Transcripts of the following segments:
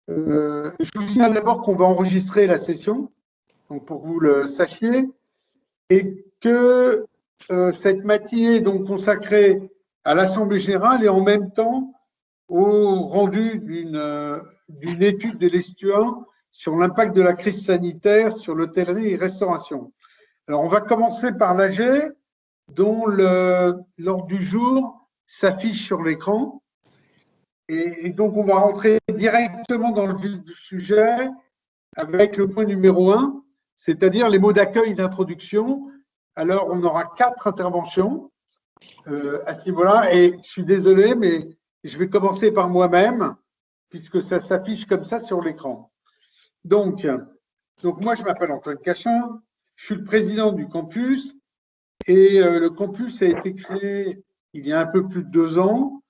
Je vous signale d'abord qu'on va enregistrer la session, donc pour que vous le sachiez, et que cette matinée est donc consacrée à l'Assemblée générale et en même temps au rendu d'une étude de l'Estuain sur l'impact de la crise sanitaire sur l'hôtellerie et restauration. Alors, on va commencer par l'AG, dont l'ordre du jour s'affiche sur l'écran. Et donc, on va rentrer directement dans le vif du sujet avec le point numéro 1, c'est-à-dire les mots d'accueil et d'introduction. Alors, on aura 4 interventions à ce niveau-là. Et je suis désolé, mais je vais commencer par moi-même, puisque ça s'affiche comme ça sur l'écran. Donc, moi, je m'appelle Antoine Cachin, je suis le président du campus, et le campus a été créé il y a un peu plus de 2 ans.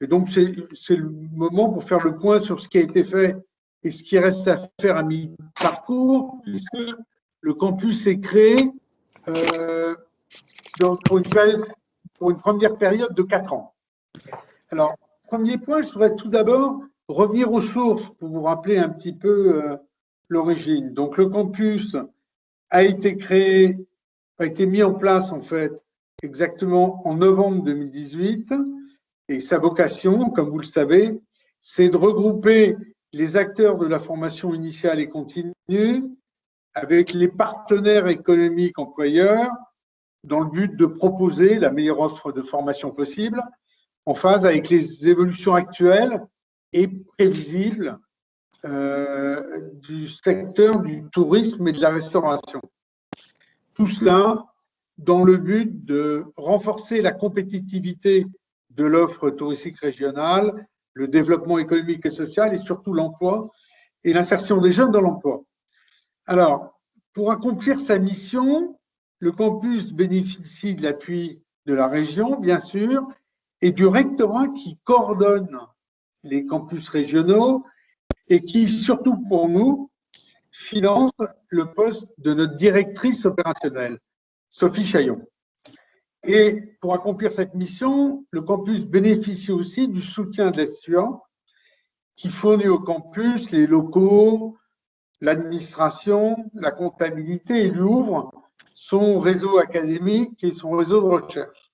Et donc, c'est le moment pour faire le point sur ce qui a été fait et ce qui reste à faire à mi-parcours, puisque le campus est créé pour une première période de 4 ans. Alors, premier point, je voudrais tout d'abord revenir aux sources pour vous rappeler un petit peu l'origine. Donc, le campus a été mis en place en fait exactement en novembre 2018. Et sa vocation, comme vous le savez, c'est de regrouper les acteurs de la formation initiale et continue avec les partenaires économiques employeurs dans le but de proposer la meilleure offre de formation possible en phase avec les évolutions actuelles et prévisibles du secteur du tourisme et de la restauration. Tout cela dans le but de renforcer la compétitivité de l'offre touristique régionale, le développement économique et social et surtout l'emploi et l'insertion des jeunes dans l'emploi. Alors, pour accomplir sa mission, le campus bénéficie de l'appui de la région, bien sûr, et du rectorat qui coordonne les campus régionaux et qui, surtout pour nous, finance le poste de notre directrice opérationnelle, Sophie Chaillon. Et pour accomplir cette mission, le campus bénéficie aussi du soutien de l'Estuain qui fournit au campus les locaux, l'administration, la comptabilité et lui ouvre son réseau académique et son réseau de recherche.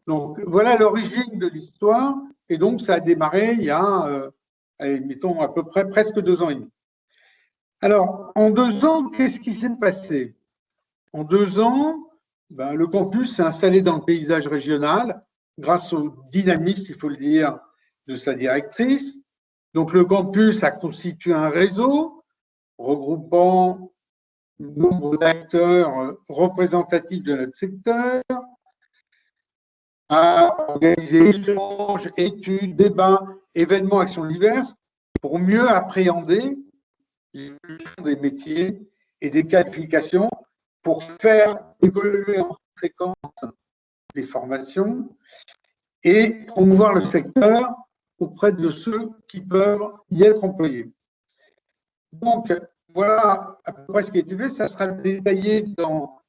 Donc voilà l'origine de l'histoire et donc ça a démarré il y a, mettons à peu près presque 2 ans et demi. Alors en 2 ans, qu'est-ce qui s'est passé? En 2 ans, le campus s'est installé dans le paysage régional grâce au dynamisme, il faut le dire, de sa directrice. Donc, le campus a constitué un réseau regroupant nombre d'acteurs représentatifs de notre secteur, a organisé échanges, études, débats, événements, actions diverses pour mieux appréhender l'évolution des métiers et des qualifications pour faire évoluer en fréquence les formations et promouvoir le secteur auprès de ceux qui peuvent y être employés. Donc, voilà à peu près ce qui a été fait. Ça sera détaillé dans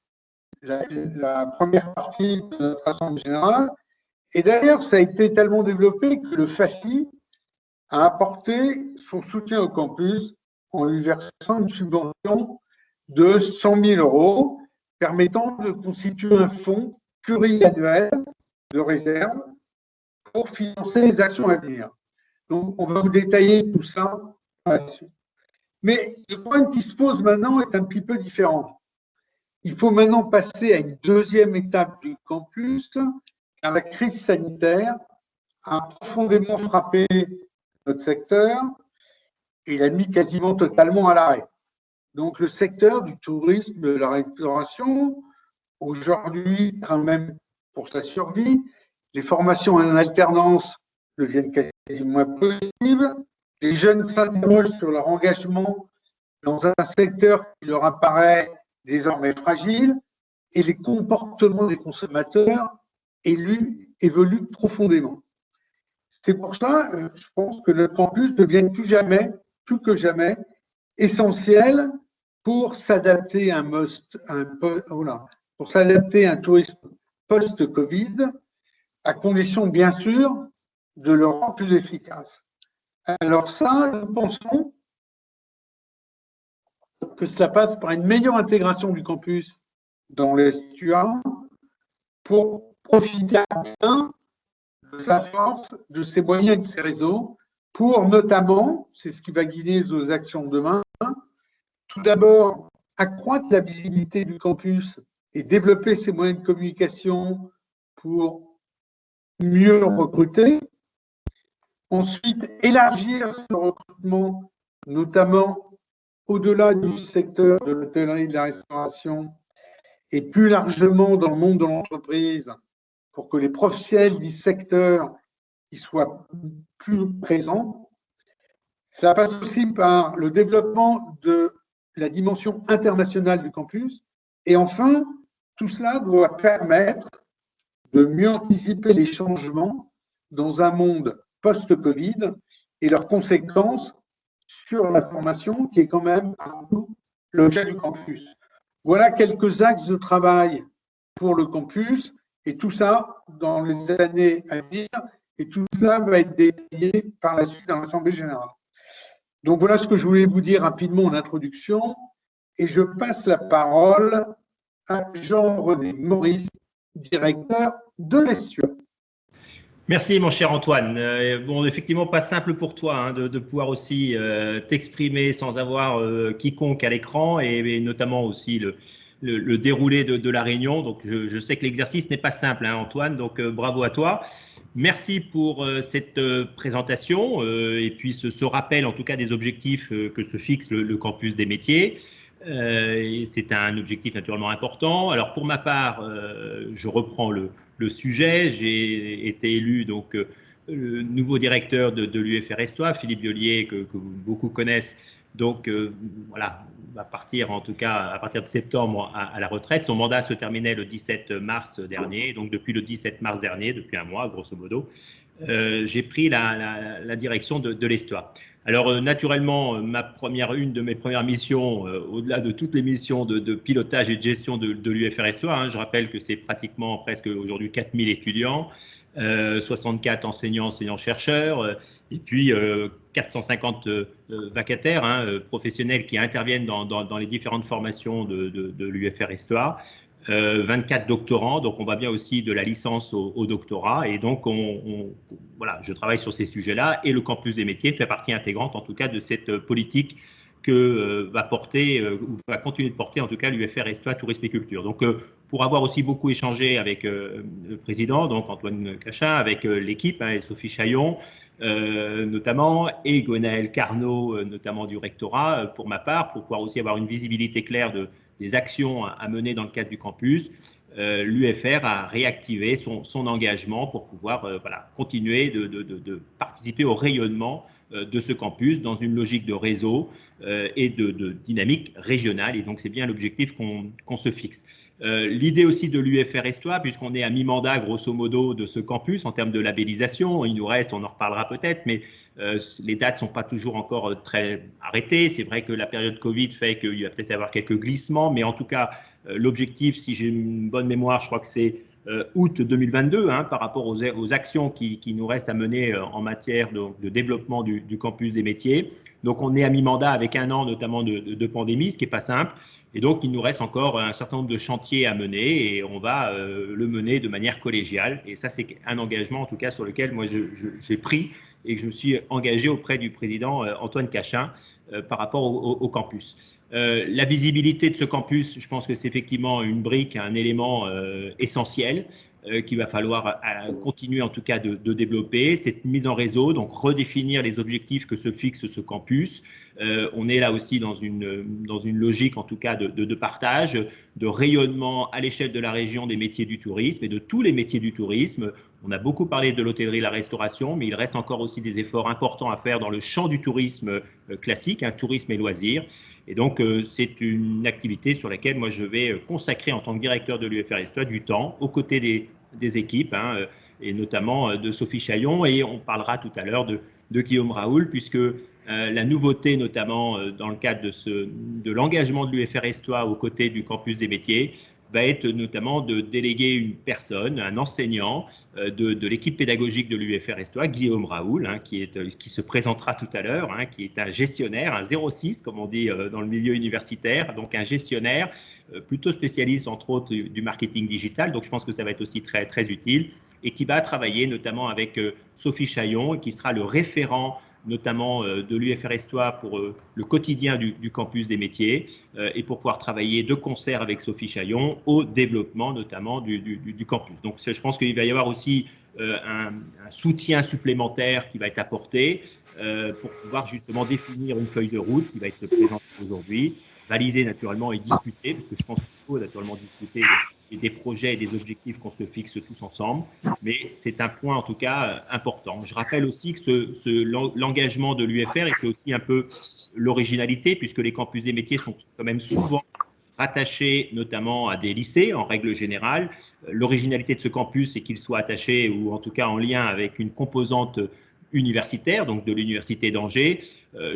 la première partie de notre Assemblée générale. Et d'ailleurs, ça a été tellement développé que le FAFI a apporté son soutien au campus en lui versant une subvention de 100 000 € permettant de constituer un fonds pluriannuel de réserve pour financer les actions à venir. Donc, on va vous détailler tout ça. Mais le point qui se pose maintenant est un petit peu différent. Il faut maintenant passer à une deuxième étape du campus, car la crise sanitaire a profondément frappé notre secteur et l'a mis quasiment totalement à l'arrêt. Donc, le secteur du tourisme, de la restauration, aujourd'hui, craint même pour sa survie. Les formations en alternance deviennent quasiment impossibles. Les jeunes s'interrogent sur leur engagement dans un secteur qui leur apparaît désormais fragile et les comportements des consommateurs évoluent profondément. C'est pour ça, je pense que notre campus devient plus que jamais, essentiel pour s'adapter à un tourisme post-Covid, à condition bien sûr de le rendre plus efficace. Alors ça, nous pensons que cela passe par une meilleure intégration du campus dans l'ESTUA pour profiter bien de sa force, de ses moyens et de ses réseaux, pour notamment, c'est ce qui va guider nos actions de demain, tout d'abord accroître la visibilité du campus et développer ses moyens de communication pour mieux recruter. Ensuite, élargir ce recrutement, notamment au-delà du secteur de l'hôtellerie et de la restauration, et plus largement dans le monde de l'entreprise, pour que les professionnels du secteur y soient plus présents. Cela passe aussi par le développement de la dimension internationale du campus. Et enfin, tout cela doit permettre de mieux anticiper les changements dans un monde post-Covid et leurs conséquences sur la formation, qui est quand même l'objet du campus. Voilà quelques axes de travail pour le campus, et tout ça dans les années à venir, et tout ça va être dédié par la suite dans l'Assemblée générale. Donc voilà ce que je voulais vous dire rapidement en introduction, et je passe la parole à Jean-René Maurice, directeur de l'ESTUA. Merci mon cher Antoine. Bon, effectivement, pas simple pour toi hein, de pouvoir aussi t'exprimer sans avoir quiconque à l'écran et notamment aussi le déroulé de la réunion. Donc, je sais que l'exercice n'est pas simple, hein, Antoine, donc bravo à toi. Merci pour cette présentation et puis ce rappel en tout cas des objectifs que se fixe le campus des métiers. C'est un objectif naturellement important. Alors pour ma part, je reprends le sujet. J'ai été élu donc le nouveau directeur de l'UFR Estoie, Philippe Violier, que beaucoup connaissent. Donc voilà, va partir en tout cas à partir de septembre à la retraite. Son mandat se terminait le 17 mars dernier. Donc depuis le 17 mars dernier, depuis un mois grosso modo, j'ai pris la direction de l'Estoie. Alors naturellement, une de mes premières missions, au-delà de toutes les missions de pilotage et de gestion de l'UFR Estoie, hein, je rappelle que c'est pratiquement presque aujourd'hui 4000 étudiants, 64 enseignants-chercheurs, et puis 450 vacataires, hein, professionnels qui interviennent dans les différentes formations de l'UFR Estoie. 24 doctorants, donc on va bien aussi de la licence au doctorat, et donc voilà, je travaille sur ces sujets-là, et le campus des métiers fait partie intégrante en tout cas de cette politique que va porter, ou va continuer de porter en tout cas l'UFR Estoie Tourisme et Culture. Donc pour avoir aussi beaucoup échangé avec le président, donc Antoine Cachin, avec l'équipe, hein, et Sophie Chaillon, notamment, et Gwenaëlle Carnot, notamment du rectorat, pour ma part, pour pouvoir aussi avoir une visibilité claire des actions à mener dans le cadre du campus, l'UFR a réactivé son engagement pour pouvoir voilà, continuer de participer au rayonnement de ce campus dans une logique de réseau et de dynamique régionale. Et donc, c'est bien l'objectif qu'on se fixe. L'idée aussi de l'UFR Estoie, puisqu'on est à mi-mandat, grosso modo, de ce campus en termes de labellisation, il nous reste, on en reparlera peut-être, mais les dates ne sont pas toujours encore très arrêtées. C'est vrai que la période Covid fait qu'il va peut-être y avoir quelques glissements, mais en tout cas, l'objectif, si j'ai une bonne mémoire, je crois que c'est août 2022, hein, par rapport aux actions qui nous restent à mener en matière de développement du campus des métiers. Donc, on est à mi-mandat avec un an notamment de pandémie, ce qui n'est pas simple. Et donc, il nous reste encore un certain nombre de chantiers à mener et on va le mener de manière collégiale. Et ça, c'est un engagement, en tout cas, sur lequel moi, j'ai pris et que je me suis engagé auprès du président Antoine Cachin par rapport au campus. La visibilité de ce campus, je pense que c'est effectivement une brique, un élément essentiel qu'il va falloir continuer en tout cas de développer. Cette mise en réseau, donc redéfinir les objectifs que se fixe ce campus. On est là aussi dans une logique en tout cas de partage, de rayonnement à l'échelle de la région des métiers du tourisme et de tous les métiers du tourisme. On a beaucoup parlé de l'hôtellerie et la restauration, mais il reste encore aussi des efforts importants à faire dans le champ du tourisme classique, hein, tourisme et loisirs. Et donc, c'est une activité sur laquelle moi, je vais consacrer en tant que directeur de l'UFR Estoie du temps aux côtés des équipes, hein, et notamment de Sophie Chaillon. Et on parlera tout à l'heure de Guillaume Raoul, puisque la nouveauté, notamment dans le cadre de l'engagement de l'UFR Estoie aux côtés du campus des métiers, va être notamment de déléguer une personne, un enseignant de l'équipe pédagogique de l'UFR Estoie, Guillaume Raoul, qui se présentera tout à l'heure, qui est un gestionnaire, un 06 comme on dit dans le milieu universitaire, donc un gestionnaire plutôt spécialiste entre autres du marketing digital, donc je pense que ça va être aussi très, très utile, et qui va travailler notamment avec Sophie Chaillon, qui sera le référent notamment de l'UFR Estoie pour le quotidien du campus des métiers et pour pouvoir travailler de concert avec Sophie Chaillon au développement notamment du campus. Donc je pense qu'il va y avoir aussi un soutien supplémentaire qui va être apporté pour pouvoir justement définir une feuille de route qui va être présentée aujourd'hui, valider naturellement et discuter, parce que je pense qu'il faut naturellement discuter des projets et des objectifs qu'on se fixe tous ensemble, mais c'est un point en tout cas important. Je rappelle aussi que l'engagement de l'UFR, et c'est aussi un peu l'originalité, puisque les campus des métiers sont quand même souvent rattachés notamment à des lycées en règle générale. L'originalité de ce campus, c'est qu'il soit attaché ou en tout cas en lien avec une composante universitaire, donc de l'Université d'Angers.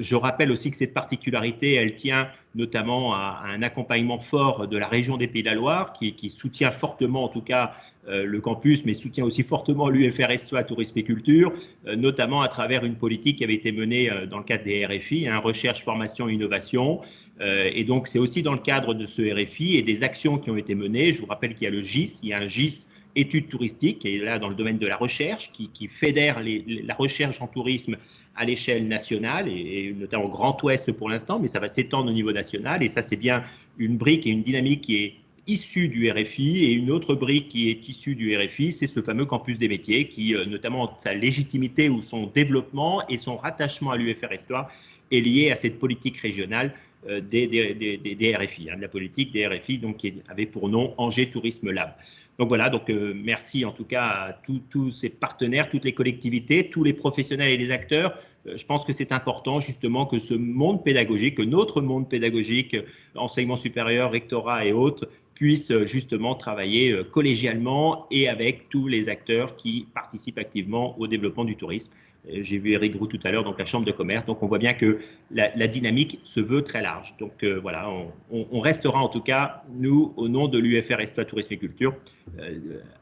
Je rappelle aussi que cette particularité, elle tient notamment à un accompagnement fort de la région des Pays de la Loire, qui soutient fortement en tout cas le campus, mais soutient aussi fortement l'UFR Estoie Tourisme et Culture, notamment à travers une politique qui avait été menée dans le cadre des RFI, recherche, formation, innovation. Et donc c'est aussi dans le cadre de ce RFI et des actions qui ont été menées. Je vous rappelle qu'il y a le GIS, il y a un GIS études touristiques, qui est là dans le domaine de la recherche, qui fédère la recherche en tourisme à l'échelle nationale, et notamment au Grand Ouest pour l'instant, mais ça va s'étendre au niveau national, et ça c'est bien une brique et une dynamique qui est issue du RFI, et une autre brique qui est issue du RFI, c'est ce fameux campus des métiers, qui notamment sa légitimité ou son développement et son rattachement à l'UFR Estoie est lié à cette politique régionale des RFI, de la politique des RFI, donc qui avait pour nom Angers Tourisme Lab. Donc voilà, donc merci en tout cas à tous ces partenaires, toutes les collectivités, tous les professionnels et les acteurs. Je pense que c'est important justement que ce monde pédagogique, que notre monde pédagogique, enseignement supérieur, rectorat et autres, puisse justement travailler collégialement et avec tous les acteurs qui participent activement au développement du tourisme. J'ai vu Eric Groux tout à l'heure, donc la Chambre de commerce. Donc, on voit bien que la dynamique se veut très large. Donc, voilà, on restera en tout cas, nous, au nom de l'UFR Estoie Tourisme et Culture,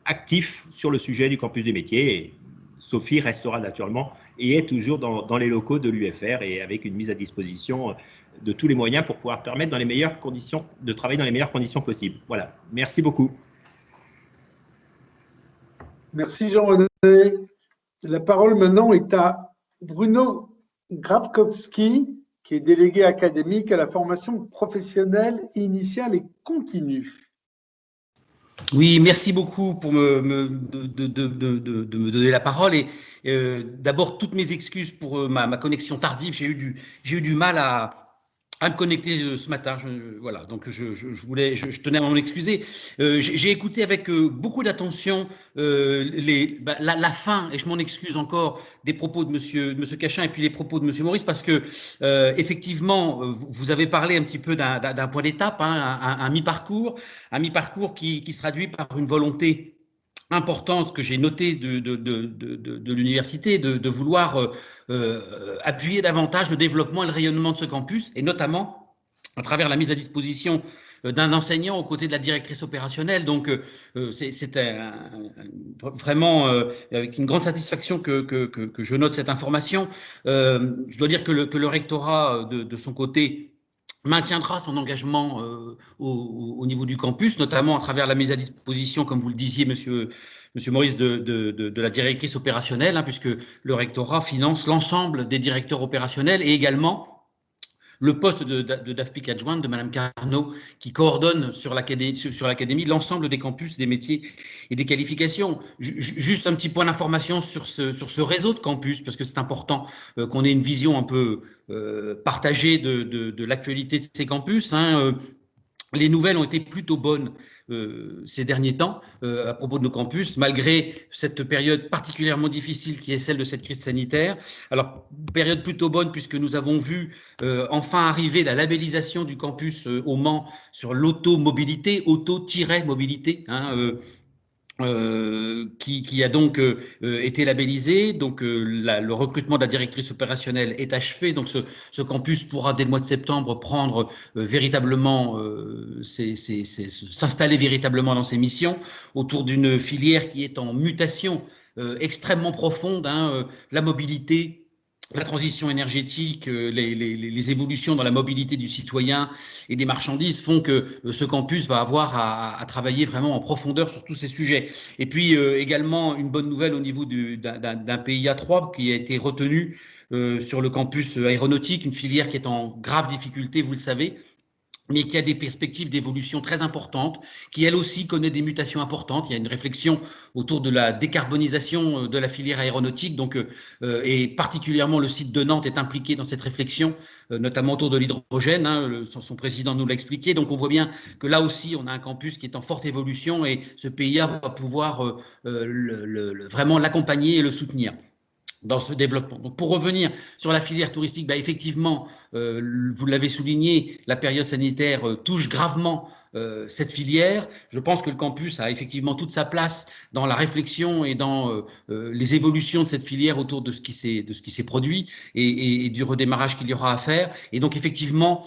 actifs sur le sujet du campus des métiers. Et Sophie restera naturellement et est toujours dans les locaux de l'UFR et avec une mise à disposition de tous les moyens pour pouvoir permettre de travailler dans les meilleures conditions possibles. Voilà, merci beaucoup. Merci Jean-René. La parole maintenant est à Bruno Grabkowski, qui est délégué académique à la formation professionnelle initiale et continue. Oui, merci beaucoup pour de me donner la parole. Et d'abord, toutes mes excuses pour ma connexion tardive. J'ai eu du mal à me connecter ce matin. Voilà, donc je tenais à m'en excuser. J'ai écouté avec beaucoup d'attention la fin, et je m'en excuse encore, des propos de monsieur Cachin et puis les propos de monsieur Maurice, parce que effectivement, vous avez parlé un petit peu d'un point d'étape, un mi-parcours qui se traduit par une volonté importante que j'ai notée de l'université, de vouloir appuyer davantage le développement et le rayonnement de ce campus, et notamment à travers la mise à disposition d'un enseignant aux côtés de la directrice opérationnelle. Donc, c'est vraiment avec une grande satisfaction que je note cette information. Je dois dire que le rectorat, de son côté, maintiendra son engagement au niveau du campus, notamment à travers la mise à disposition, comme vous le disiez, monsieur Maurice, de la directrice opérationnelle, puisque le rectorat finance l'ensemble des directeurs opérationnels, et également le poste de DAFPIC adjointe de Mme Carnot, qui coordonne sur l'académie l'ensemble des campus, des métiers et des qualifications. Juste un petit point d'information sur ce réseau de campus, parce que c'est important qu'on ait une vision un peu partagée de l'actualité de ces campus. Les nouvelles ont été plutôt bonnes ces derniers temps à propos de nos campus, malgré cette période particulièrement difficile qui est celle de cette crise sanitaire. Alors, période plutôt bonne puisque nous avons vu enfin arriver la labellisation du campus au Mans sur l'automobilité, auto-mobilité. qui a donc été labellisé. Donc, le recrutement de la directrice opérationnelle est achevé. Donc, ce campus pourra, dès le mois de septembre, prendre véritablement, s'installer véritablement dans ses missions autour d'une filière qui est en mutation extrêmement profonde, hein, la mobilité, la transition énergétique, les évolutions dans la mobilité du citoyen et des marchandises font que ce campus va avoir à travailler vraiment en profondeur sur tous ces sujets. Et puis également une bonne nouvelle au niveau d'un PIA 3 qui a été retenu sur le campus aéronautique, une filière qui est en grave difficulté, vous le savez, mais qui a des perspectives d'évolution très importantes, qui elle aussi connaît des mutations importantes. Il y a une réflexion autour de la décarbonisation de la filière aéronautique, donc, et particulièrement le site de Nantes est impliqué dans cette réflexion, notamment autour de l'hydrogène, hein, son président nous l'a expliqué. Donc on voit bien que là aussi on a un campus qui est en forte évolution et ce PIA va pouvoir vraiment l'accompagner et le soutenir dans ce développement. Donc pour revenir sur la filière touristique, bah effectivement, vous l'avez souligné, la période sanitaire touche gravement cette filière. Je pense que le campus a effectivement toute sa place dans la réflexion et dans les évolutions de cette filière autour de ce qui s'est produit et du redémarrage qu'il y aura à faire. Et donc effectivement,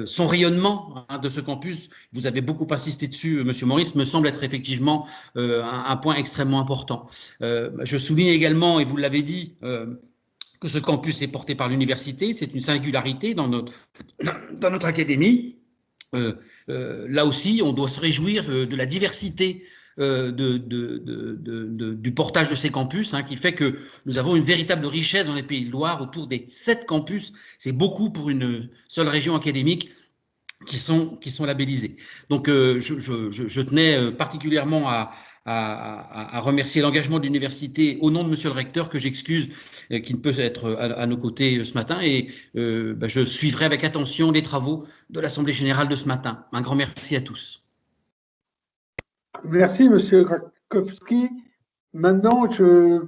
son rayonnement de ce campus, vous avez beaucoup insisté dessus, Monsieur Maurice, me semble être effectivement un point extrêmement important. Je souligne également, et vous l'avez dit, que ce campus est porté par l'université. C'est une singularité dans notre académie. Là aussi, on doit se réjouir de la diversité du portage de ces campus, hein, qui fait que nous avons une véritable richesse dans les Pays de Loire autour des 7 campus. C'est beaucoup pour une seule région académique qui sont labellisés. Donc, je tenais particulièrement à remercier l'engagement de l'université au nom de Monsieur le Recteur, que j'excuse, qui ne peut être à nos côtés ce matin. Et je suivrai avec attention les travaux de l'Assemblée générale de ce matin. Un grand merci à tous. Merci, Monsieur Grakowski. Maintenant, je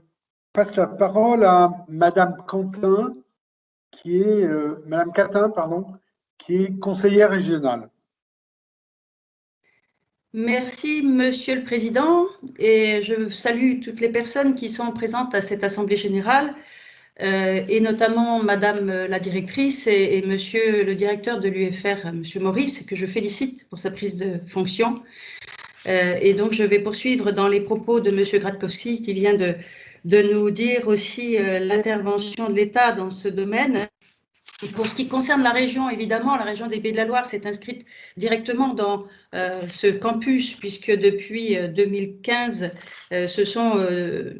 passe la parole à Madame Quentin, Madame Catin, pardon, qui est conseillère régionale. Merci, Monsieur le Président, et je salue toutes les personnes qui sont présentes à cette Assemblée générale, et notamment Madame la directrice et Monsieur le directeur de l'UFR, Monsieur Maurice, que je félicite pour sa prise de fonction. Et donc, je vais poursuivre dans les propos de Monsieur Grakowski, qui vient de nous dire aussi l'intervention de l'État dans ce domaine. Pour ce qui concerne la région, évidemment, la région des Pays de la Loire s'est inscrite directement dans ce campus, puisque depuis 2015, ce sont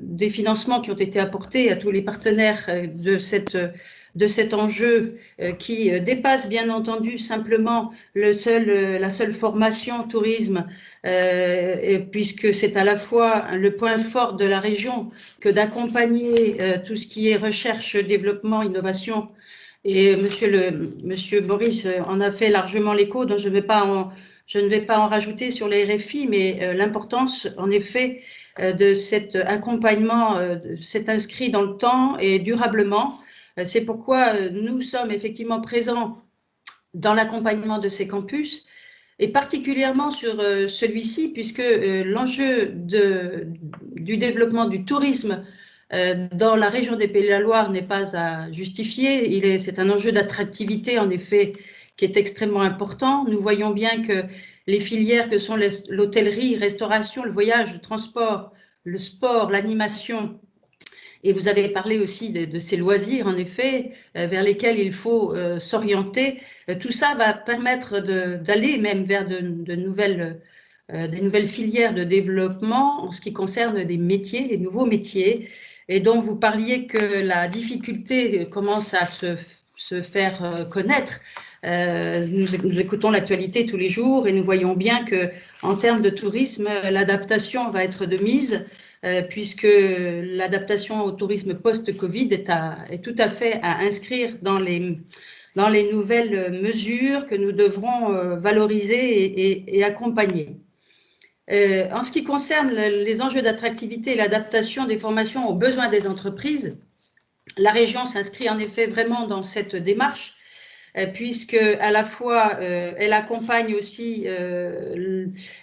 des financements qui ont été apportés à tous les partenaires de cet enjeu qui dépasse bien entendu simplement la seule formation tourisme, puisque c'est à la fois le point fort de la région que d'accompagner tout ce qui est recherche, développement, innovation. Et Monsieur Maurice en a fait largement l'écho, donc je ne vais pas en rajouter sur les RFI, mais l'importance, en effet, de cet accompagnement s'est inscrit dans le temps et durablement. C'est pourquoi nous sommes effectivement présents dans l'accompagnement de ces campus, et particulièrement sur celui-ci, puisque l'enjeu du développement du tourisme dans la région des Pays de la Loire n'est pas à justifier. C'est un enjeu d'attractivité, en effet, qui est extrêmement important. Nous voyons bien que les filières que sont l'hôtellerie, restauration, le voyage, le transport, le sport, l'animation, et vous avez parlé aussi de ces loisirs, en effet, vers lesquels il faut s'orienter. Tout ça va permettre d'aller même vers des nouvelles filières de développement en ce qui concerne des métiers, les nouveaux métiers, et dont vous parliez que la difficulté commence à se faire connaître. Nous écoutons l'actualité tous les jours et nous voyons bien qu'en termes de tourisme, l'adaptation va être de mise, puisque l'adaptation au tourisme post-Covid est tout à fait à inscrire dans les nouvelles mesures que nous devrons valoriser et accompagner. En ce qui concerne les enjeux d'attractivité et l'adaptation des formations aux besoins des entreprises, la région s'inscrit en effet vraiment dans cette démarche. puisque à la fois elle accompagne aussi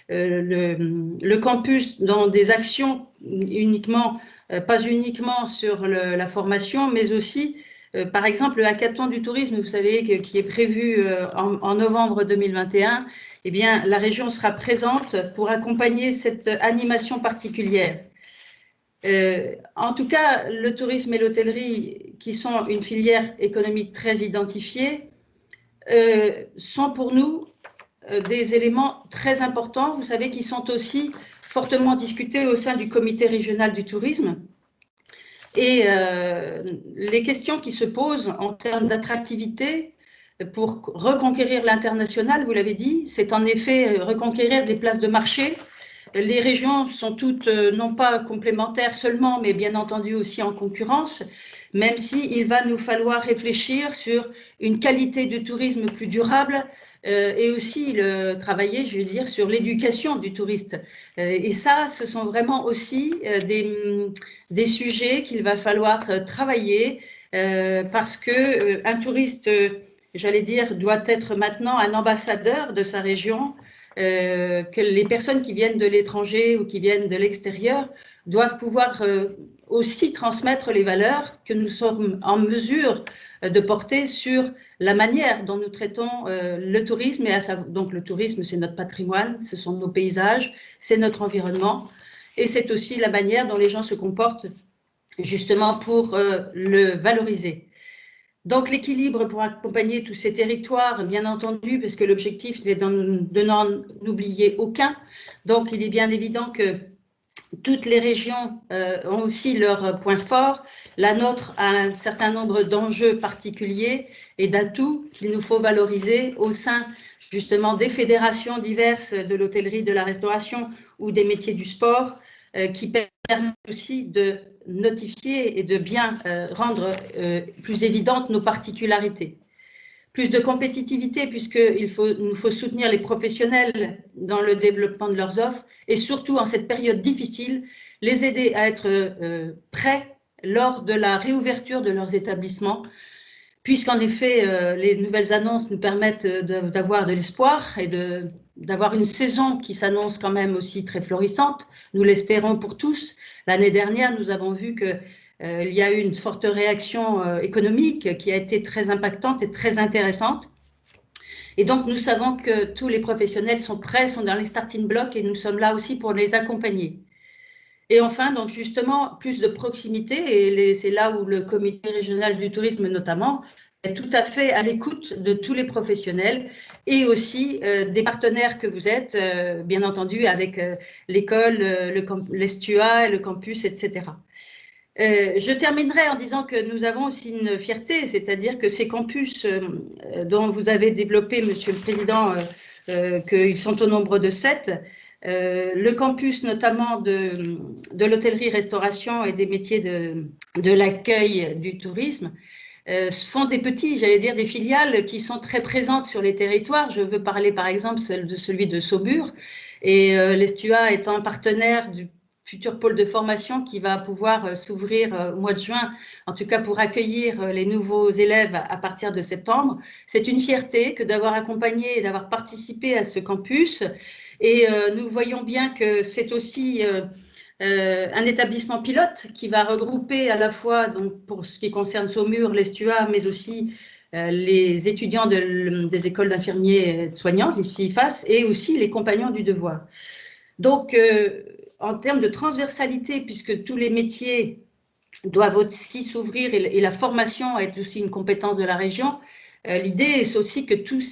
le campus dans des actions uniquement, pas uniquement sur la formation, mais aussi par exemple le hackathon du tourisme, vous savez, qui est prévu en novembre 2021. Eh bien, la région sera présente pour accompagner cette animation particulière. En tout cas, le tourisme et l'hôtellerie, qui sont une filière économique très identifiée, sont pour nous des éléments très importants, vous savez, qui sont aussi fortement discutés au sein du comité régional du tourisme. Et les questions qui se posent en termes d'attractivité pour reconquérir l'international, vous l'avez dit, c'est en effet reconquérir des places de marché. Les régions sont toutes non pas complémentaires seulement, mais bien entendu aussi en concurrence, même s'il va nous falloir réfléchir sur une qualité de tourisme plus durable et aussi travailler, je veux dire, sur l'éducation du touriste. Et ça, ce sont vraiment aussi des sujets qu'il va falloir travailler parce qu'un touriste, j'allais dire, doit être maintenant un ambassadeur de sa région. Que les personnes qui viennent de l'étranger ou qui viennent de l'extérieur doivent pouvoir aussi transmettre les valeurs que nous sommes en mesure de porter sur la manière dont nous traitons le tourisme. Donc le tourisme, c'est notre patrimoine, ce sont nos paysages, c'est notre environnement et c'est aussi la manière dont les gens se comportent justement pour le valoriser. Donc l'équilibre pour accompagner tous ces territoires, bien entendu, parce que l'objectif est de n'en oublier aucun. Donc il est bien évident que toutes les régions ont aussi leurs points forts. La nôtre a un certain nombre d'enjeux particuliers et d'atouts qu'il nous faut valoriser au sein justement des fédérations diverses de l'hôtellerie, de la restauration ou des métiers du sport qui permettent aussi de notifier et de bien rendre plus évidentes nos particularités. Plus de compétitivité puisqu'il nous faut soutenir les professionnels dans le développement de leurs offres et surtout en cette période difficile, les aider à être prêts lors de la réouverture de leurs établissements puisqu'en effet, les nouvelles annonces nous permettent d'avoir de l'espoir et d'avoir une saison qui s'annonce quand même aussi très florissante. Nous l'espérons pour tous. L'année dernière, nous avons vu qu'il y a eu une forte réaction économique qui a été très impactante et très intéressante. Et donc, nous savons que tous les professionnels sont prêts, sont dans les starting blocks et nous sommes là aussi pour les accompagner. Et enfin, donc justement, plus de proximité, et c'est là où le comité régional du tourisme notamment est tout à fait à l'écoute de tous les professionnels et aussi des partenaires que vous êtes, bien entendu, avec l'école, l'Estua, le campus, etc. Je terminerai en disant que nous avons aussi une fierté, c'est-à-dire que ces campus dont vous avez développé, Monsieur le Président, qu'ils sont au nombre de 7, le campus notamment de l'hôtellerie-restauration et des métiers de l'accueil du tourisme font des petits, j'allais dire des filiales qui sont très présentes sur les territoires. Je veux parler par exemple de celui de Saumur et l'Estua étant partenaire du futur pôle de formation qui va pouvoir s'ouvrir au mois de juin, en tout cas pour accueillir les nouveaux élèves à partir de septembre. C'est une fierté que d'avoir accompagné et d'avoir participé à ce campus. Et nous voyons bien que c'est aussi un établissement pilote qui va regrouper à la fois, donc, pour ce qui concerne Saumur, l'Estua, mais aussi les étudiants des écoles d'infirmiers et de soignants, les CIFAS, et aussi les compagnons du devoir. Donc, en termes de transversalité, puisque tous les métiers doivent aussi s'ouvrir et la formation est aussi une compétence de la région, l'idée est aussi que tous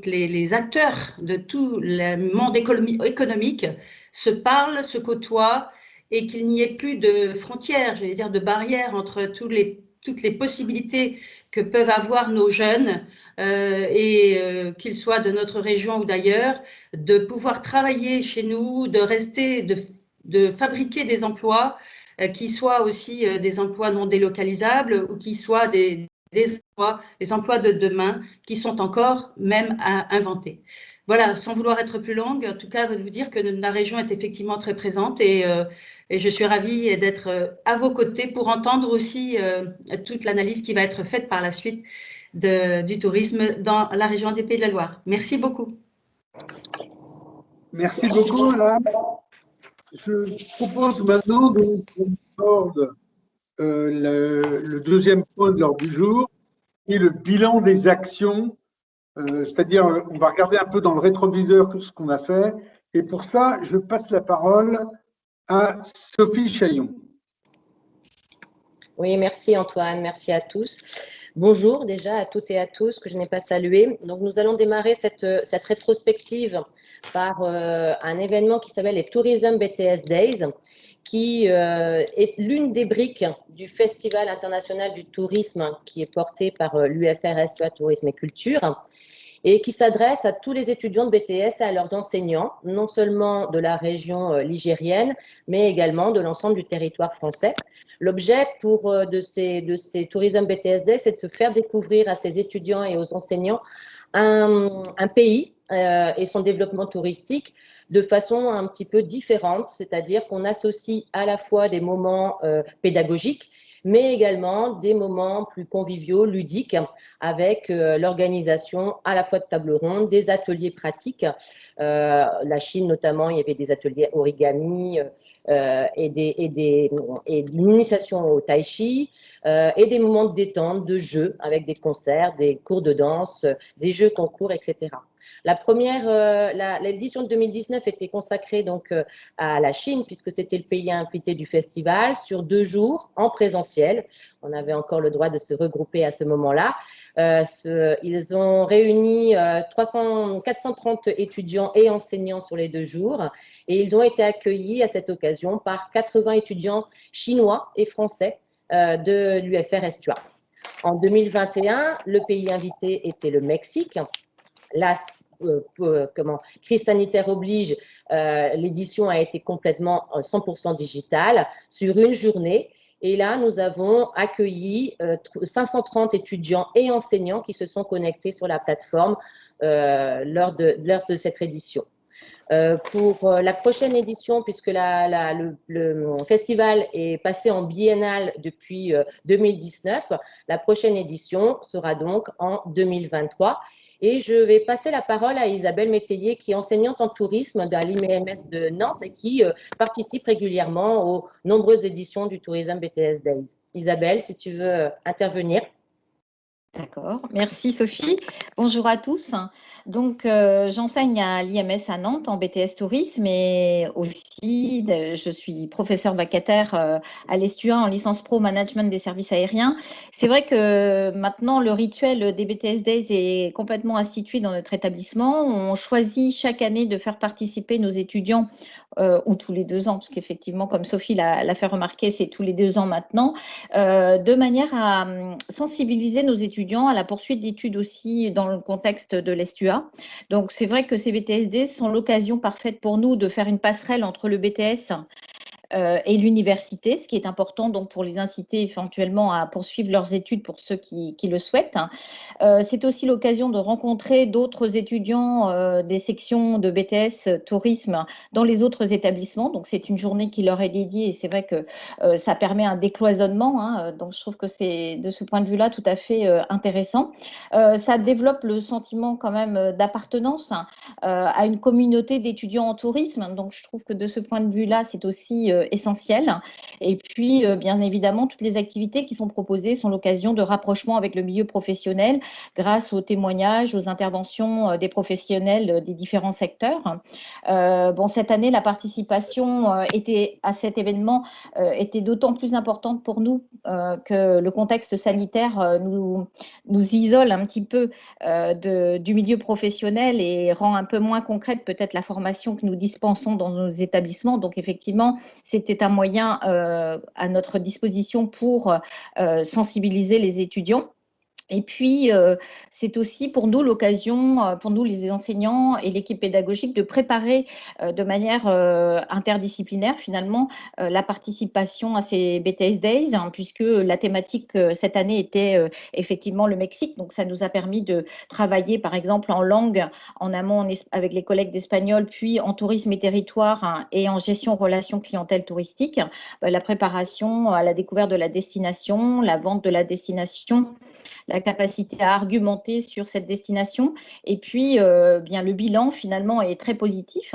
les acteurs de tout le monde économique se parlent, se côtoient et qu'il n'y ait plus de frontières, j'allais dire de barrières entre toutes les possibilités que peuvent avoir nos jeunes qu'ils soient de notre région ou d'ailleurs, de pouvoir travailler chez nous, de rester, de fabriquer des emplois qui soient aussi des emplois non délocalisables ou qui soient des emplois de demain qui sont encore même à inventer. Voilà, sans vouloir être plus longue, en tout cas, vous dire que la région est effectivement très présente et je suis ravie d'être à vos côtés pour entendre aussi toute l'analyse qui va être faite par la suite du tourisme dans la région des Pays de la Loire. Merci beaucoup. Merci beaucoup, madame. Je propose maintenant qu'on aborde le deuxième point de l'ordre du jour, qui est le bilan des actions. C'est-à-dire, on va regarder un peu dans le rétroviseur ce qu'on a fait. Et pour ça, je passe la parole à Sophie Chaillon. Oui, merci Antoine, merci à tous. Bonjour déjà à toutes et à tous que je n'ai pas salué. Donc nous allons démarrer cette rétrospective par un événement qui s'appelle les Tourism BTS Days, qui est l'une des briques du Festival international du tourisme qui est porté par l'UFR STUA Tourisme et Culture, et qui s'adresse à tous les étudiants de BTS et à leurs enseignants, non seulement de la région ligérienne, mais également de l'ensemble du territoire français. L'objet de ces Tourism BTS Days, c'est de se faire découvrir à ces étudiants et aux enseignants un pays et son développement touristique de façon un petit peu différente, c'est-à-dire qu'on associe à la fois des moments pédagogiques, mais également des moments plus conviviaux, ludiques, avec l'organisation à la fois de tables rondes, des ateliers pratiques. La Chine notamment, il y avait des ateliers origami et d'une initiation au tai chi, et des moments de détente, de jeux, avec des concerts, des cours de danse, des jeux concours, etc. L'édition de 2019 était consacrée donc à la Chine, puisque c'était le pays invité du festival, sur 2 jours en présentiel. On avait encore le droit de se regrouper à ce moment-là. Ils ont réuni 430 étudiants et enseignants sur les 2 jours, et ils ont été accueillis à cette occasion par 80 étudiants chinois et français de l'UFR STUA. En 2021, le pays invité était le Mexique. Là, crise sanitaire oblige, l'édition a été complètement 100% digitale sur une journée. Et là, nous avons accueilli 530 étudiants et enseignants qui se sont connectés sur la plateforme lors de cette édition. Pour la prochaine édition, puisque le festival est passé en biennale depuis 2019, la prochaine édition sera donc en 2023. Et je vais passer la parole à Isabelle Métayer, qui est enseignante en tourisme à l'IMES de Nantes et qui participe régulièrement aux nombreuses éditions du Tourism BTS Days. Isabelle, si tu veux intervenir. D'accord, merci Sophie. Bonjour à tous. Donc, j'enseigne à l'IMS à Nantes en BTS Tourisme et aussi je suis professeure vacataire à l'ESTUA en licence pro management des services aériens. C'est vrai que maintenant, le rituel des BTS Days est complètement institué dans notre établissement. On choisit chaque année de faire participer nos étudiants ou tous les 2 ans, parce qu'effectivement, comme Sophie l'a fait remarquer, c'est tous les 2 ans maintenant, de manière à sensibiliser nos étudiants à la poursuite d'études aussi dans le contexte de l'ESTUA. Donc, c'est vrai que ces BTSD sont l'occasion parfaite pour nous de faire une passerelle entre le BTS et l'université, ce qui est important donc pour les inciter éventuellement à poursuivre leurs études pour ceux qui le souhaitent. C'est aussi l'occasion de rencontrer d'autres étudiants des sections de BTS tourisme dans les autres établissements. Donc c'est une journée qui leur est dédiée et c'est vrai que ça permet un décloisonnement. Hein, donc je trouve que c'est de ce point de vue-là tout à fait intéressant. Ça développe le sentiment quand même d'appartenance à une communauté d'étudiants en tourisme. Donc je trouve que de ce point de vue-là, c'est aussi essentiel. Et puis, bien évidemment, toutes les activités qui sont proposées sont l'occasion de rapprochement avec le milieu professionnel grâce aux témoignages, aux interventions des professionnels des différents secteurs. Bon, cette année, la participation à cet événement était d'autant plus importante pour nous que le contexte sanitaire nous isole un petit peu du milieu professionnel et rend un peu moins concrète peut-être la formation que nous dispensons dans nos établissements. Donc, effectivement, c'était un moyen à notre disposition pour sensibiliser les étudiants. Et puis, c'est aussi pour nous l'occasion, pour nous les enseignants et l'équipe pédagogique, de préparer de manière interdisciplinaire finalement la participation à ces BTS Days, hein, puisque la thématique cette année était effectivement le Mexique. Donc, ça nous a permis de travailler par exemple en langue, en amont avec les collègues d'espagnol, puis en tourisme et territoire hein, et en gestion relations clientèle touristique, la préparation à la découverte de la destination, la vente de la destination, la capacité à argumenter sur cette destination. Et puis, bien, le bilan, finalement, est très positif.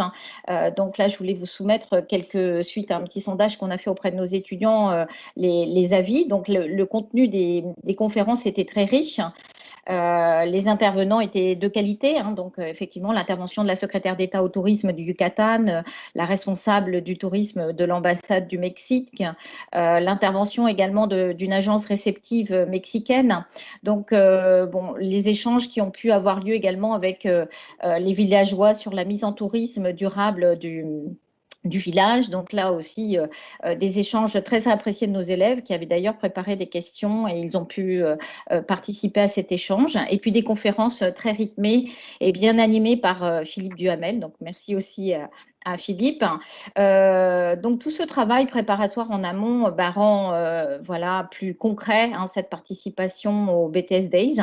Donc là, je voulais vous soumettre suite à un petit sondage qu'on a fait auprès de nos étudiants, les avis. Donc, le contenu des conférences était très riche. Les intervenants étaient de qualité, donc effectivement l'intervention de la secrétaire d'État au tourisme du Yucatan, la responsable du tourisme de l'ambassade du Mexique, l'intervention également d'une agence réceptive mexicaine. Donc bon, les échanges qui ont pu avoir lieu également avec les villageois sur la mise en tourisme durable du village. Donc là aussi, des échanges très appréciés de nos élèves qui avaient d'ailleurs préparé des questions et ils ont pu participer à cet échange. Et puis des conférences très rythmées et bien animées par Philippe Duhamel. Donc merci aussi à Philippe. Donc tout ce travail préparatoire en amont rend voilà, plus concret cette participation au BTS Days.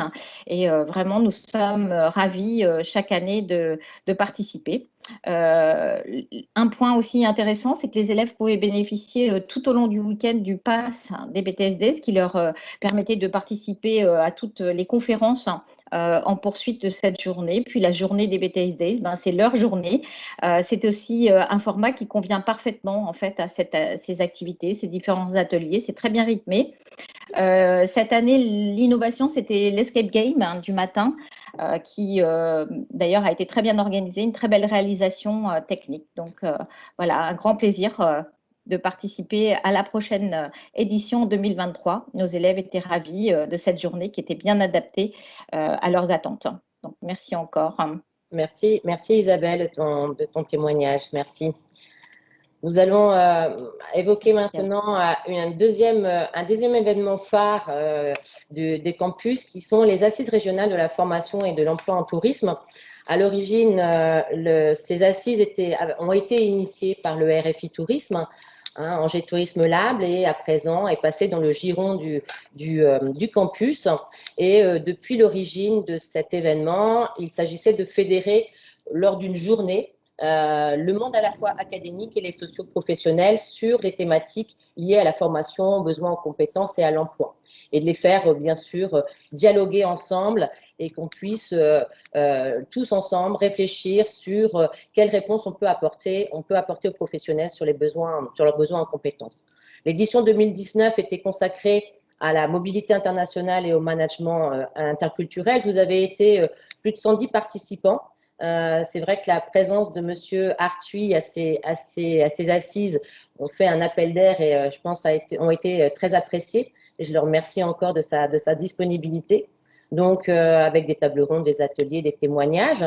Et vraiment, nous sommes ravis chaque année de participer. Un point aussi intéressant, c'est que les élèves pouvaient bénéficier tout au long du week-end du pass des BTSD, ce qui leur permettait de participer à toutes les conférences en poursuite de cette journée. Puis la journée des BTSD, c'est leur journée. C'est aussi un format qui convient parfaitement en fait à ces activités, ces différents ateliers. C'est très bien rythmé. Cette année, l'innovation, c'était l'escape game du matin, qui d'ailleurs a été très bien organisé, une très belle réalisation technique. Donc voilà, un grand plaisir de participer à la prochaine édition 2023. Nos élèves étaient ravis de cette journée qui était bien adaptée à leurs attentes. Donc merci encore. Merci Isabelle de ton témoignage. Merci. Nous allons évoquer maintenant un deuxième événement phare des campus qui sont les assises régionales de la formation et de l'emploi en tourisme. À l'origine, ces assises ont été initiées par le RFI Tourisme, Angers Tourisme Lab, et à présent est passé dans le giron du campus. Et depuis l'origine de cet événement, il s'agissait de fédérer lors d'une journée le monde à la fois académique et les socio-professionnels sur les thématiques liées à la formation, aux besoins en compétences et à l'emploi. Et de les faire, bien sûr, dialoguer ensemble et qu'on puisse tous ensemble réfléchir sur quelles réponses on peut apporter aux professionnels sur leurs besoins en compétences. L'édition 2019 était consacrée à la mobilité internationale et au management interculturel. Vous avez été plus de 110 participants. C'est vrai que la présence de Monsieur Arthuis à ces assises ont fait un appel d'air et je pense ont été très appréciés. Et je le remercie encore de sa disponibilité. Donc, avec des tables rondes, des ateliers, des témoignages.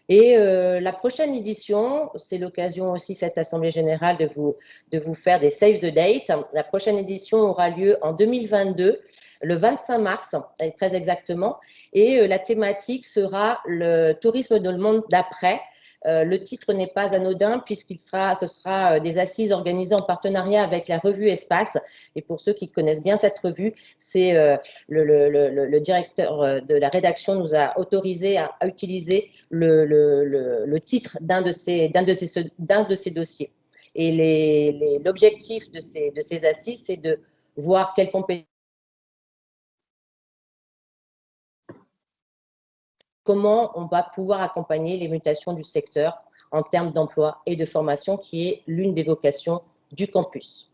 Et la prochaine édition, c'est l'occasion aussi, cette Assemblée Générale, de vous faire des Save the Date. La prochaine édition aura lieu en 2022, le 25 mars, très exactement. Et la thématique sera le tourisme dans le monde d'après. Le titre n'est pas anodin puisce ce sera des assises organisées en partenariat avec la revue Espace. Et pour ceux qui connaissent bien cette revue, c'est le directeur de la rédaction nous a autorisé à utiliser le titre d'un de ces dossiers. Et l'objectif de ces assises, c'est de voir quelles compétences, comment on va pouvoir accompagner les mutations du secteur en termes d'emploi et de formation, qui est l'une des vocations du campus.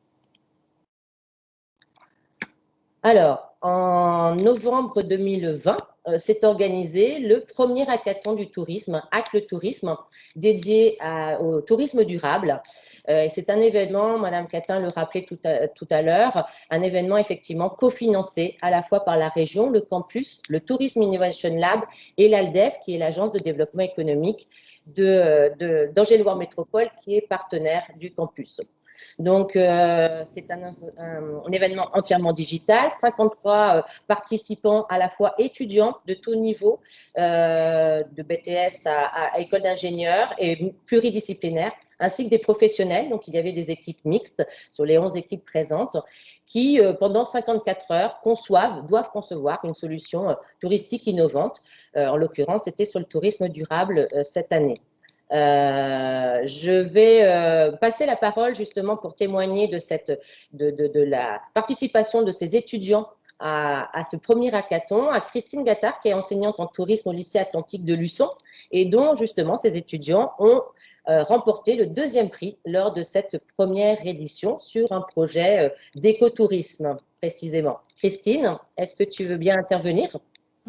Alors, en novembre 2020, s'est organisé le premier hackathon du tourisme, Hack le tourisme, dédié au tourisme durable. C'est un événement, Madame Catin le rappelait tout à l'heure, un événement effectivement cofinancé à la fois par la région, le campus, le Tourism Innovation Lab et l'ALDEF, qui est l'agence de développement économique d'Angers Loire Métropole, qui est partenaire du campus. Donc, c'est un événement entièrement digital, 53 participants à la fois étudiants de tout niveau, de BTS à école d'ingénieurs et pluridisciplinaires, ainsi que des professionnels. Donc, il y avait des équipes mixtes sur les 11 équipes présentes qui, pendant 54 heures, doivent concevoir une solution touristique innovante. En l'occurrence, c'était sur le tourisme durable cette année. Je vais passer la parole justement pour témoigner de la participation de ces étudiants à ce premier hackathon à Christine Gattard, qui est enseignante en tourisme au lycée Atlantique de Luçon et dont justement ces étudiants ont remporté le 2e prix lors de cette première édition sur un projet d'écotourisme précisément. Christine, est-ce que tu veux bien intervenir?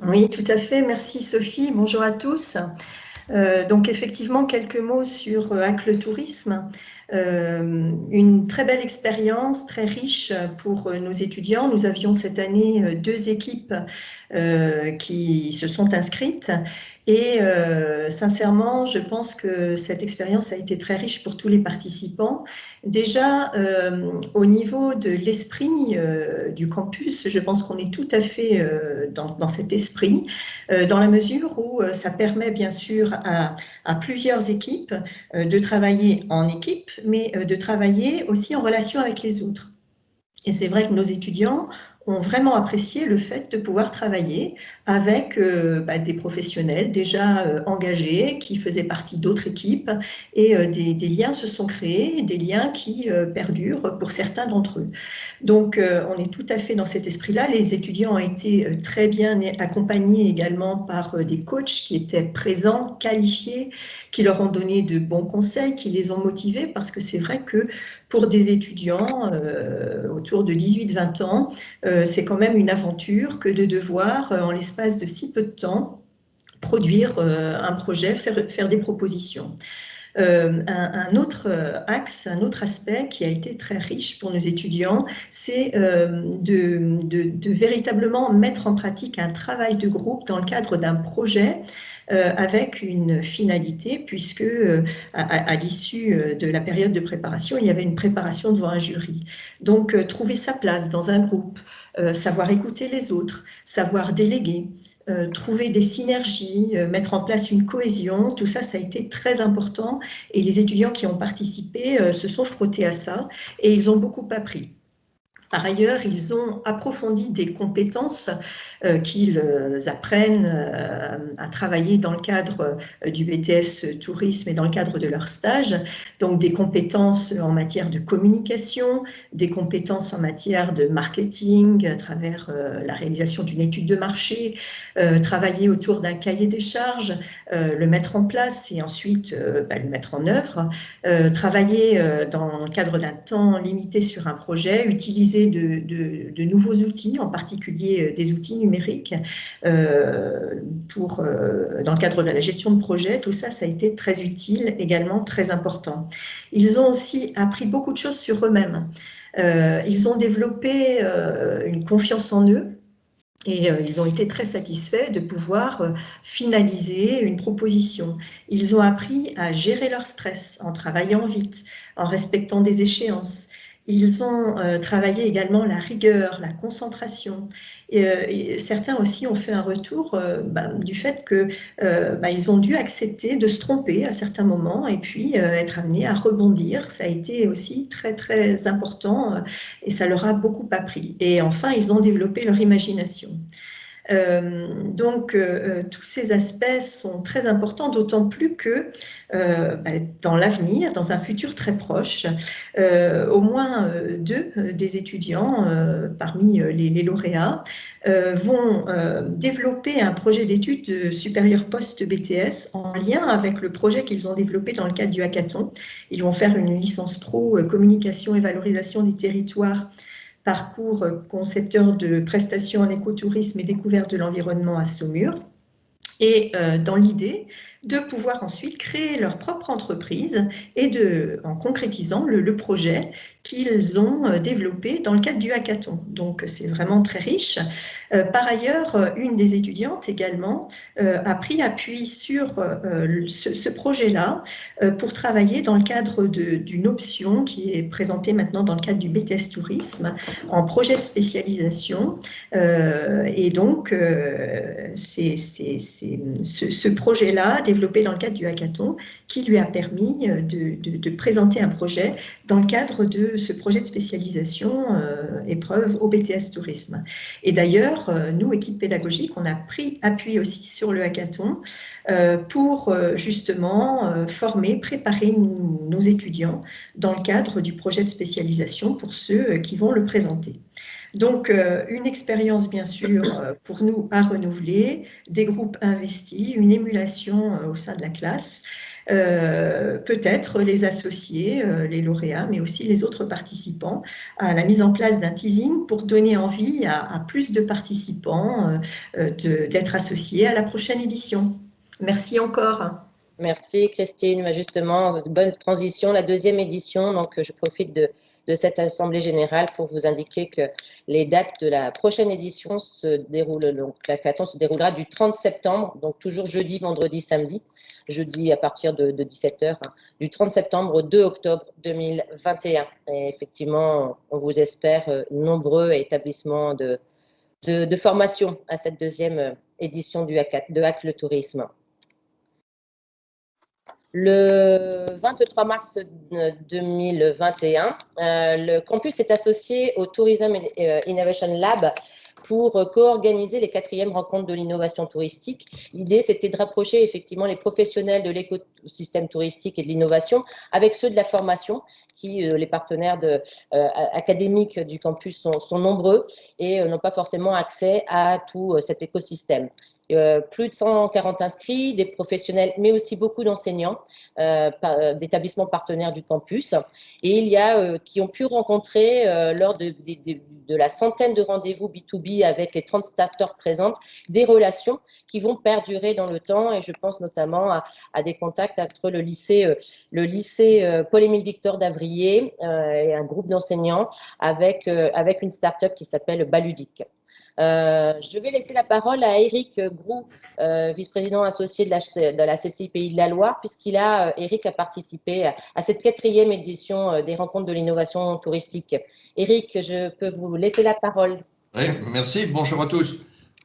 Oui, tout à fait. Merci Sophie. Bonjour à tous. Donc effectivement, quelques mots sur Hack le tourisme. Une très belle expérience, très riche pour nos étudiants. Nous avions cette année 2 équipes qui se sont inscrites. Et sincèrement, je pense que cette expérience a été très riche pour tous les participants. Déjà, au niveau de l'esprit du campus, je pense qu'on est tout à fait dans cet esprit, dans la mesure où ça permet bien sûr à plusieurs équipes de travailler en équipe, mais de travailler aussi en relation avec les autres. Et c'est vrai que nos étudiants ont vraiment apprécié le fait de pouvoir travailler avec des professionnels déjà engagés qui faisaient partie d'autres équipes et des liens se sont créés, des liens qui perdurent pour certains d'entre eux. Donc on est tout à fait dans cet esprit-là. Les étudiants ont été très bien accompagnés également par des coachs qui étaient présents, qualifiés, qui leur ont donné de bons conseils, qui les ont motivés, parce que c'est vrai que pour des étudiants autour de 18-20 ans, c'est quand même une aventure que de devoir, en l'espace de si peu de temps, produire un projet, faire des propositions. Un autre axe, un autre aspect qui a été très riche pour nos étudiants, c'est de véritablement mettre en pratique un travail de groupe dans le cadre d'un projet avec une finalité, puisque à l'issue de la période de préparation, il y avait une préparation devant un jury. Donc, trouver sa place dans un groupe, savoir écouter les autres, savoir déléguer, trouver des synergies, mettre en place une cohésion, tout ça, ça a été très important et les étudiants qui ont participé se sont frottés à ça et ils ont beaucoup appris. Par ailleurs, ils ont approfondi des compétences qu'ils apprennent à travailler dans le cadre du BTS Tourisme et dans le cadre de leur stage. Donc des compétences en matière de communication, des compétences en matière de marketing à travers la réalisation d'une étude de marché, travailler autour d'un cahier des charges, le mettre en place et ensuite le mettre en œuvre, travailler dans le cadre d'un temps limité sur un projet, utiliser de nouveaux outils, en particulier des outils numériques dans le cadre de la gestion de projet. Tout ça, ça a été très utile, également très important. Ils ont aussi appris beaucoup de choses sur eux-mêmes. Ils ont développé une confiance en eux. Et ils ont été très satisfaits de pouvoir finaliser une proposition. Ils ont appris à gérer leur stress en travaillant vite, en respectant des échéances. Ils ont travaillé également la rigueur, la concentration. Et certains aussi ont fait un retour du fait qu'ils ont dû accepter de se tromper à certains moments et puis être amenés à rebondir. Ça a été aussi très, très important et ça leur a beaucoup appris. Et enfin, ils ont développé leur imagination. Donc, tous ces aspects sont très importants, d'autant plus que dans l'avenir, dans un futur très proche, au moins 2 des étudiants parmi les lauréats vont développer un projet d'études supérieures post-BTS en lien avec le projet qu'ils ont développé dans le cadre du hackathon. Ils vont faire une licence pro communication et valorisation des territoires, parcours concepteur de prestations en écotourisme et découverte de l'environnement à Saumur. Et dans l'idée de pouvoir ensuite créer leur propre entreprise et en concrétisant le projet qu'ils ont développé dans le cadre du hackathon. Donc c'est vraiment très riche. Par ailleurs, une des étudiantes également a pris appui sur ce projet-là pour travailler dans le cadre d'une option qui est présentée maintenant dans le cadre du BTS Tourisme en projet de spécialisation. Et donc, c'est ce projet-là, développé dans le cadre du hackathon, qui lui a permis de présenter un projet dans le cadre de ce projet de spécialisation épreuve au BTS Tourisme. Et d'ailleurs, nous, équipe pédagogique, on a pris appui aussi sur le hackathon pour justement former, préparer nos étudiants dans le cadre du projet de spécialisation pour ceux qui vont le présenter. Donc, une expérience, bien sûr, pour nous à renouveler, des groupes investis, une émulation au sein de la classe, peut-être les associés, les lauréats, mais aussi les autres participants, à la mise en place d'un teasing pour donner envie à plus de participants d'être associés à la prochaine édition. Merci encore. Merci Christine. Justement, bonne transition. La deuxième édition, donc je profite de cette Assemblée générale pour vous indiquer que les dates de la prochaine édition se déroulent, donc la hackathon se déroulera du 30 septembre, donc toujours jeudi, vendredi, samedi, jeudi à partir de 17h, du 30 septembre au 2 octobre 2021. Et effectivement, on vous espère nombreux établissements de formation à cette deuxième édition de Hack le Tourisme. Le 23 mars 2021, le campus est associé au Tourism Innovation Lab pour co-organiser les 4e rencontres de l'innovation touristique. L'idée, c'était de rapprocher effectivement les professionnels de l'écosystème touristique et de l'innovation avec ceux de la formation, qui, les partenaires académiques du campus sont nombreux et n'ont pas forcément accès à tout cet écosystème. Plus de 140 inscrits, des professionnels, mais aussi beaucoup d'enseignants, d'établissements partenaires du campus. Et il y a qui ont pu rencontrer lors de la centaine de rendez-vous B2B avec les 30 starters présentes, des relations qui vont perdurer dans le temps. Et je pense notamment à des contacts entre le lycée Paul-Émile Victor d'Avrier et un groupe d'enseignants avec une start-up qui s'appelle Baludic. Je vais laisser la parole à Éric Groux, vice-président associé de la CCI Pays de la Loire, Éric a participé à cette 4e édition des rencontres de l'innovation touristique. Éric, je peux vous laisser la parole. Oui, merci. Bonjour à tous.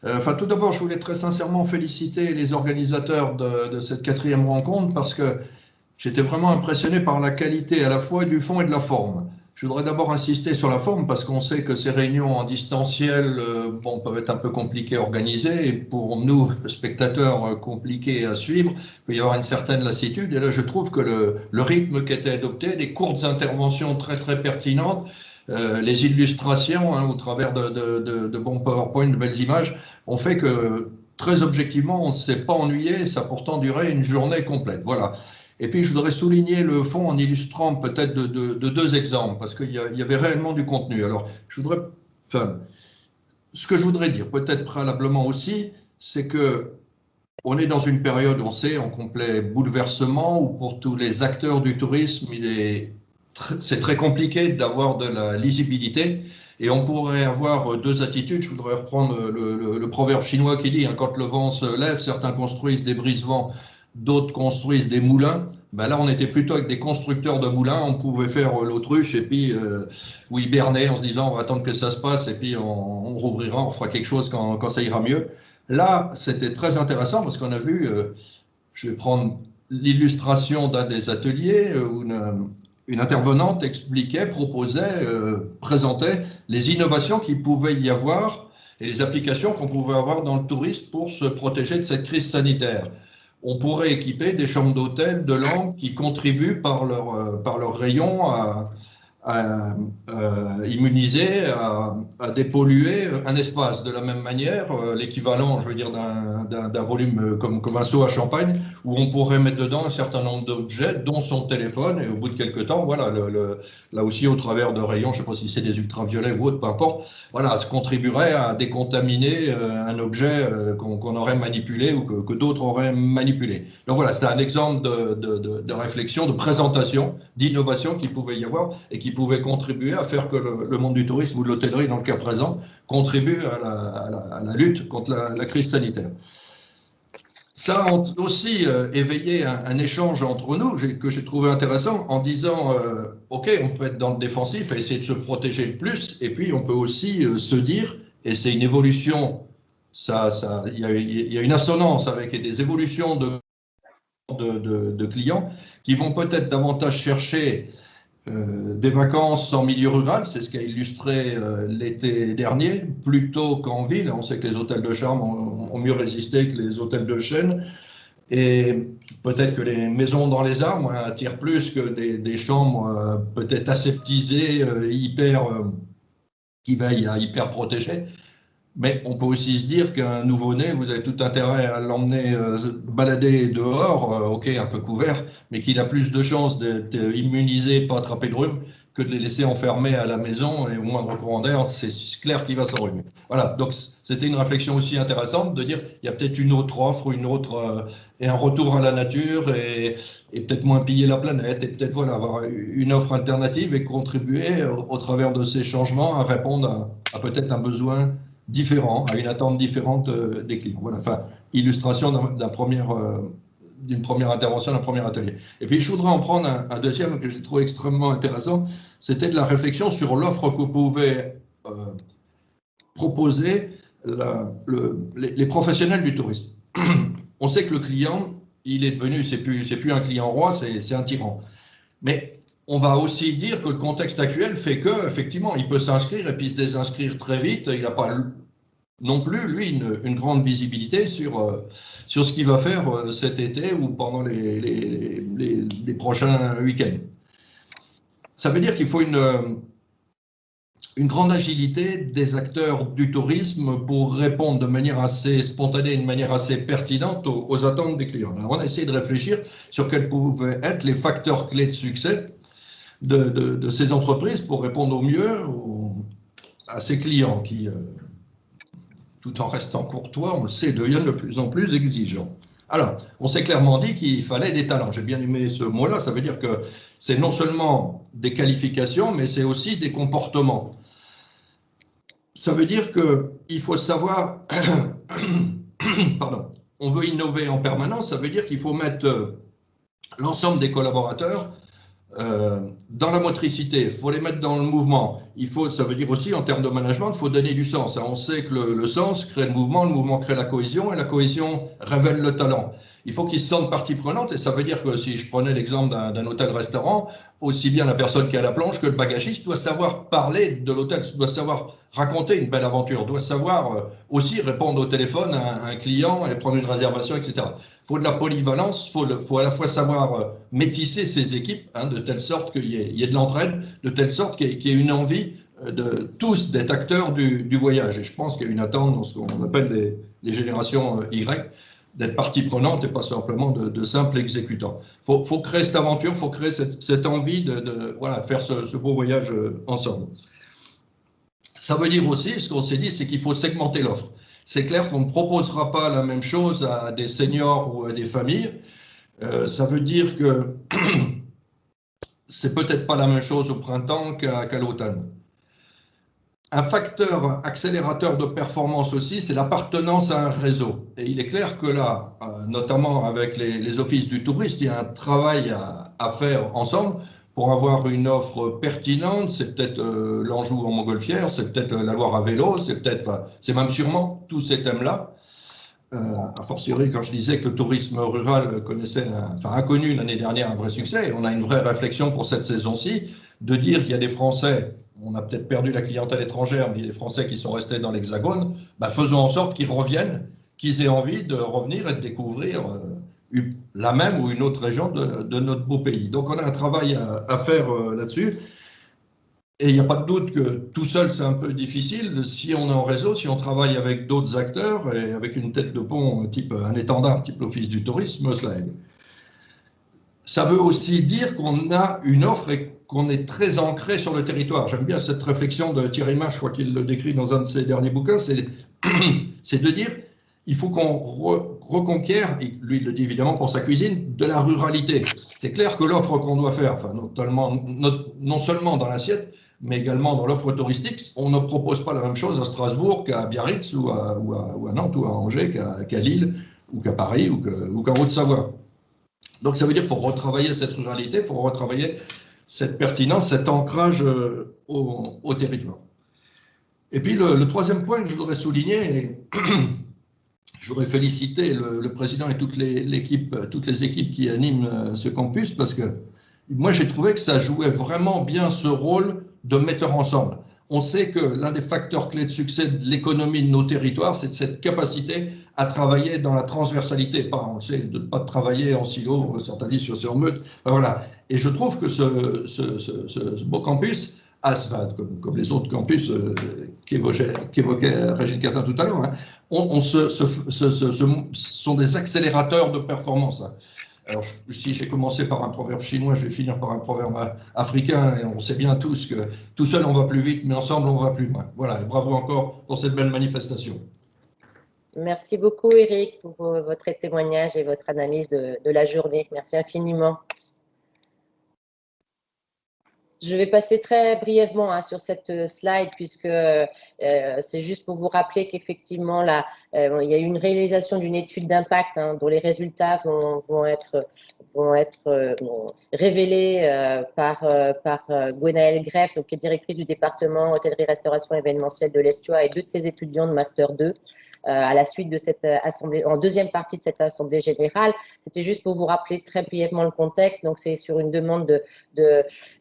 Tout d'abord, je voulais très sincèrement féliciter les organisateurs de cette 4e rencontre parce que j'étais vraiment impressionné par la qualité à la fois du fond et de la forme. Je voudrais d'abord insister sur la forme parce qu'on sait que ces réunions en distanciel peuvent être un peu compliquées à organiser et pour nous, spectateurs, compliqués à suivre. Il peut y avoir une certaine lassitude. Et là, je trouve que le rythme qui a été adopté, des courtes interventions très très pertinentes, les illustrations au travers de bons PowerPoint, de belles images, ont fait que très objectivement, on ne s'est pas ennuyé et ça a pourtant duré une journée complète. Voilà. Et puis, je voudrais souligner le fond en illustrant peut-être de 2 exemples, parce qu'il y avait réellement du contenu. Alors, ce que je voudrais dire, peut-être préalablement aussi, c'est que on est dans une période, on sait, en complet bouleversement, où pour tous les acteurs du tourisme, c'est très compliqué d'avoir de la lisibilité. Et on pourrait avoir 2 attitudes. Je voudrais reprendre le proverbe chinois qui dit quand le vent se lève, certains construisent des brise-vents, d'autres construisent des moulins. Ben là, on était plutôt avec des constructeurs de moulins. On pouvait faire l'autruche et puis ou hiberner en se disant on va attendre que ça se passe et puis on rouvrira, on fera quelque chose quand ça ira mieux. Là, c'était très intéressant parce qu'on a vu, je vais prendre l'illustration d'un des ateliers où une intervenante expliquait, proposait, présentait les innovations qu'il pouvait y avoir et les applications qu'on pouvait avoir dans le tourisme pour se protéger de cette crise sanitaire. On pourrait équiper des chambres d'hôtel de lampes qui contribuent par leur rayon à immuniser, à dépolluer un espace. De la même manière, l'équivalent, je veux dire, d'un volume comme un seau à champagne, où on pourrait mettre dedans un certain nombre d'objets, dont son téléphone, et au bout de quelques temps, voilà, là aussi au travers de rayons, je ne sais pas si c'est des ultraviolets ou autre, peu importe, voilà, ça contribuerait à décontaminer un objet qu'on aurait manipulé ou que d'autres auraient manipulé. Donc voilà, c'était un exemple de réflexion, de présentation, d'innovation qu'il pouvait y avoir et qui pouvait contribuer à faire que le monde du tourisme ou de l'hôtellerie, dans le cas présent, contribue à la lutte contre la crise sanitaire. Ça a aussi éveillé un échange entre nous que j'ai trouvé intéressant en disant OK, on peut être dans le défensif et essayer de se protéger le plus, et puis on peut aussi se dire, et c'est une évolution, il y a une assonance avec des évolutions de clients qui vont peut-être davantage chercher des vacances en milieu rural, c'est ce qu'a illustré l'été dernier, plutôt qu'en ville. On sait que les hôtels de charme ont mieux résisté que les hôtels de chaîne. Et peut-être que les maisons dans les arbres attirent plus que des chambres peut-être aseptisées, hyper qui veillent à hyper protéger. Mais on peut aussi se dire qu'un nouveau-né, vous avez tout intérêt à l'emmener balader dehors, ok, un peu couvert, mais qu'il a plus de chances d'être immunisé, pas attraper de rhume, que de les laisser enfermés à la maison et au moindre courant d'air, c'est clair qu'il va s'enrhumer. Voilà, donc c'était une réflexion aussi intéressante de dire il y a peut-être une autre offre, et un retour à la nature et peut-être moins piller la planète et peut-être voilà, avoir une offre alternative et contribuer au travers de ces changements à répondre à peut-être un besoin différent, à une attente différente des clients. Voilà, enfin, illustration d'une première intervention, d'un premier atelier. Et puis, je voudrais en prendre un deuxième que j'ai trouvé extrêmement intéressant, c'était de la réflexion sur l'offre que pouvaient proposer les professionnels du tourisme. On sait que le client, il est devenu, c'est plus un client roi, c'est un tyran. Mais on va aussi dire que le contexte actuel fait qu'effectivement, il peut s'inscrire et puis se désinscrire très vite. Il n'a pas non plus, lui, une grande visibilité sur ce qu'il va faire cet été ou pendant les prochains week-ends. Ça veut dire qu'il faut une grande agilité des acteurs du tourisme pour répondre de manière assez spontanée, de manière assez pertinente aux attentes des clients. Alors, on a essayé de réfléchir sur quels pouvaient être les facteurs clés de succès de ces entreprises pour répondre au mieux à ces clients qui, tout en restant courtois, on le sait, deviennent de plus en plus exigeants. Alors, on s'est clairement dit qu'il fallait des talents. J'ai bien aimé ce mot-là, ça veut dire que c'est non seulement des qualifications, mais c'est aussi des comportements. Ça veut dire qu'il faut savoir, pardon, on veut innover en permanence, ça veut dire qu'il faut mettre l'ensemble des collaborateurs dans la motricité, il faut les mettre dans le mouvement. Ça veut dire aussi en termes de management, il faut donner du sens. On sait que le sens crée le mouvement crée la cohésion et la cohésion révèle le talent. Il faut qu'ils se sentent partie prenante et ça veut dire que si je prenais l'exemple d'un hôtel-restaurant, aussi bien la personne qui est à la planche que le bagagiste doit savoir parler de l'hôtel, doit savoir raconter une belle aventure, doit savoir aussi répondre au téléphone à un client et prendre une réservation, etc. Il faut de la polyvalence, il faut à la fois savoir métisser ces équipes, de telle sorte qu'il y ait de l'entraide, de telle sorte qu'il y ait une envie de tous d'être acteurs du voyage. Et je pense qu'il y a une attente dans ce qu'on appelle les générations Y, d'être partie prenante et pas simplement de simples exécutants. Il faut créer cette aventure, il faut créer cette envie de faire ce beau voyage ensemble. Ça veut dire aussi, ce qu'on s'est dit, c'est qu'il faut segmenter l'offre. C'est clair qu'on ne proposera pas la même chose à des seniors ou à des familles. Ça veut dire que c'est peut-être pas la même chose au printemps qu'à l'automne. Un facteur accélérateur de performance aussi, c'est l'appartenance à un réseau. Et il est clair que là, notamment avec les offices du tourisme, il y a un travail à faire ensemble pour avoir une offre pertinente. C'est peut-être l'Anjou en montgolfière, c'est peut-être la Loire à vélo, c'est même sûrement tous ces thèmes-là. A fortiori, quand je disais que le tourisme rural a connu l'année dernière un vrai succès, et on a une vraie réflexion pour cette saison-ci, de dire qu'il y a des Français, on a peut-être perdu la clientèle étrangère, mais il y a des Français qui sont restés dans l'Hexagone, faisons en sorte qu'ils reviennent, qu'ils aient envie de revenir et de découvrir la même ou une autre région de notre beau pays. Donc on a un travail à faire là-dessus. Et il n'y a pas de doute que tout seul, c'est un peu difficile. Si on est en réseau, si on travaille avec d'autres acteurs et avec une tête de pont, type un étendard, type l'Office du tourisme, cela aide. Ça veut aussi dire qu'on a une offre et qu'on est très ancré sur le territoire. J'aime bien cette réflexion de Thierry Marx, je crois qu'il le décrit dans un de ses derniers bouquins, c'est de dire il faut qu'on reconquiert, et lui il le dit évidemment pour sa cuisine, de la ruralité. C'est clair que l'offre qu'on doit faire, non seulement dans l'assiette, mais également dans l'offre touristique, on ne propose pas la même chose à Strasbourg qu'à Biarritz ou à Nantes ou à Angers qu'à Lille ou qu'à Paris ou qu'en Haute-Savoie. Donc ça veut dire qu'il faut retravailler cette ruralité, il faut retravailler cette pertinence, cet ancrage au territoire. Et puis le troisième point que je voudrais souligner, et je voudrais féliciter le président et toutes les équipes qui animent ce campus, parce que moi j'ai trouvé que ça jouait vraiment bien ce rôle de metteur ensemble. On sait que l'un des facteurs clés de succès de l'économie de nos territoires, c'est cette capacité à travailler dans la transversalité, on le sait, de ne pas travailler en silo, certains disent sur meute, voilà. Et je trouve que ce beau campus ASVAD, comme les autres campus qu'évoquait Régine Catin tout à l'heure, hein, sont des accélérateurs de performance. Hein. Alors, si j'ai commencé par un proverbe chinois, je vais finir par un proverbe africain, et on sait bien tous que tout seul on va plus vite, mais ensemble on va plus loin. Voilà, et bravo encore pour cette belle manifestation. Merci beaucoup Eric pour votre témoignage et votre analyse de la journée. Merci infiniment. Je vais passer très brièvement sur cette slide puisque c'est juste pour vous rappeler qu'effectivement, il y a eu une réalisation d'une étude d'impact dont les résultats vont être révélés par Gwenaëlle Greff, donc, qui est directrice du département hôtellerie, restauration événementielle de l'Estua, et 2 de ses étudiants de Master 2. À la suite de cette assemblée, en deuxième partie de cette assemblée générale. C'était juste pour vous rappeler très brièvement le contexte. Donc, c'est sur une demande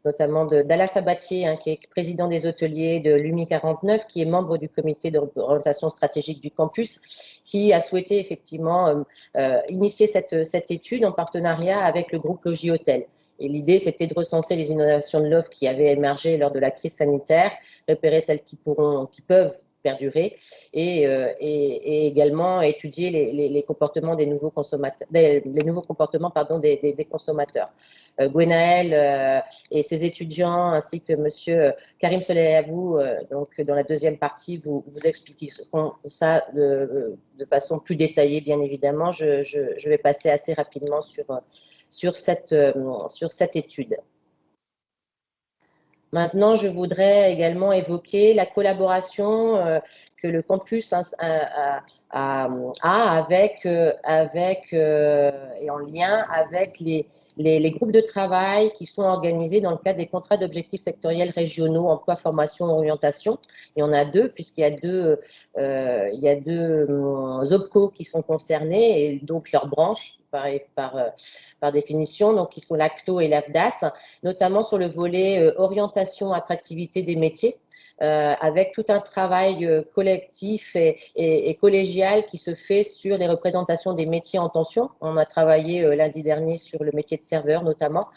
notamment d'Ala Sabatier, qui est président des hôteliers de l'UMI 49, qui est membre du comité d'orientation stratégique du campus, qui a souhaité effectivement initier cette étude en partenariat avec le groupe Logis Hôtel. Et l'idée, c'était de recenser les innovations de l'offre qui avaient émergé lors de la crise sanitaire, repérer celles qui peuvent perdurer et également étudier les comportements des nouveaux consommateurs, des consommateurs. Gwenaëlle et ses étudiants ainsi que Monsieur Karim Soleilabou, donc dans la deuxième partie, vous expliqueront ça de façon plus détaillée, bien évidemment. Je vais passer assez rapidement sur cette étude. Maintenant, je voudrais également évoquer la collaboration que le campus a avec et en lien avec les groupes de travail qui sont organisés dans le cadre des contrats d'objectifs sectoriels régionaux, emploi, formation, orientation. Il y en a 2, puisqu'il y a deux OPCO qui sont concernés, et donc leurs branches, par définition, donc qui sont l'ACTO et l'AFDAS, notamment sur le volet orientation, attractivité des métiers, avec tout un travail collectif et collégial qui se fait sur les représentations des métiers en tension. On a travaillé lundi dernier sur le métier de serveur notamment,